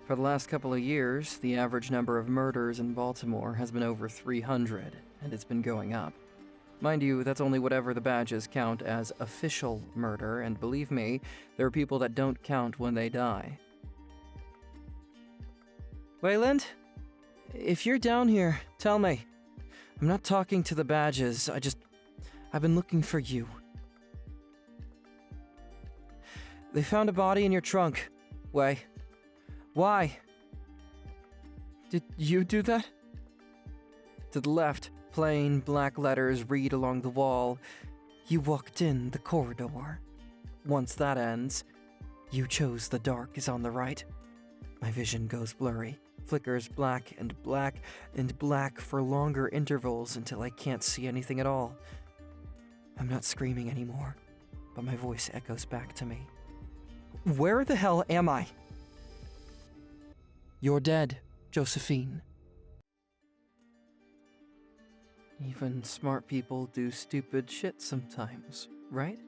For the last couple of years, the average number of murders in Baltimore has been over 300, and it's been going up. Mind you, that's only whatever the badges count as official murder, and believe me, there are people that don't count when they die. Wayland? If you're down here, tell me. I'm not talking to the badges, I've been looking for you. They found a body in your trunk. Why? Did you do that? To the left, plain black letters read along the wall. You walked in the corridor. Once that ends, you chose the dark is on the right. My vision goes blurry, flickers black and black and black for longer intervals until I can't see anything at all. I'm not screaming anymore, but my voice echoes back to me. Where the hell am I? You're dead, Josephine. Even smart people do stupid shit sometimes, right?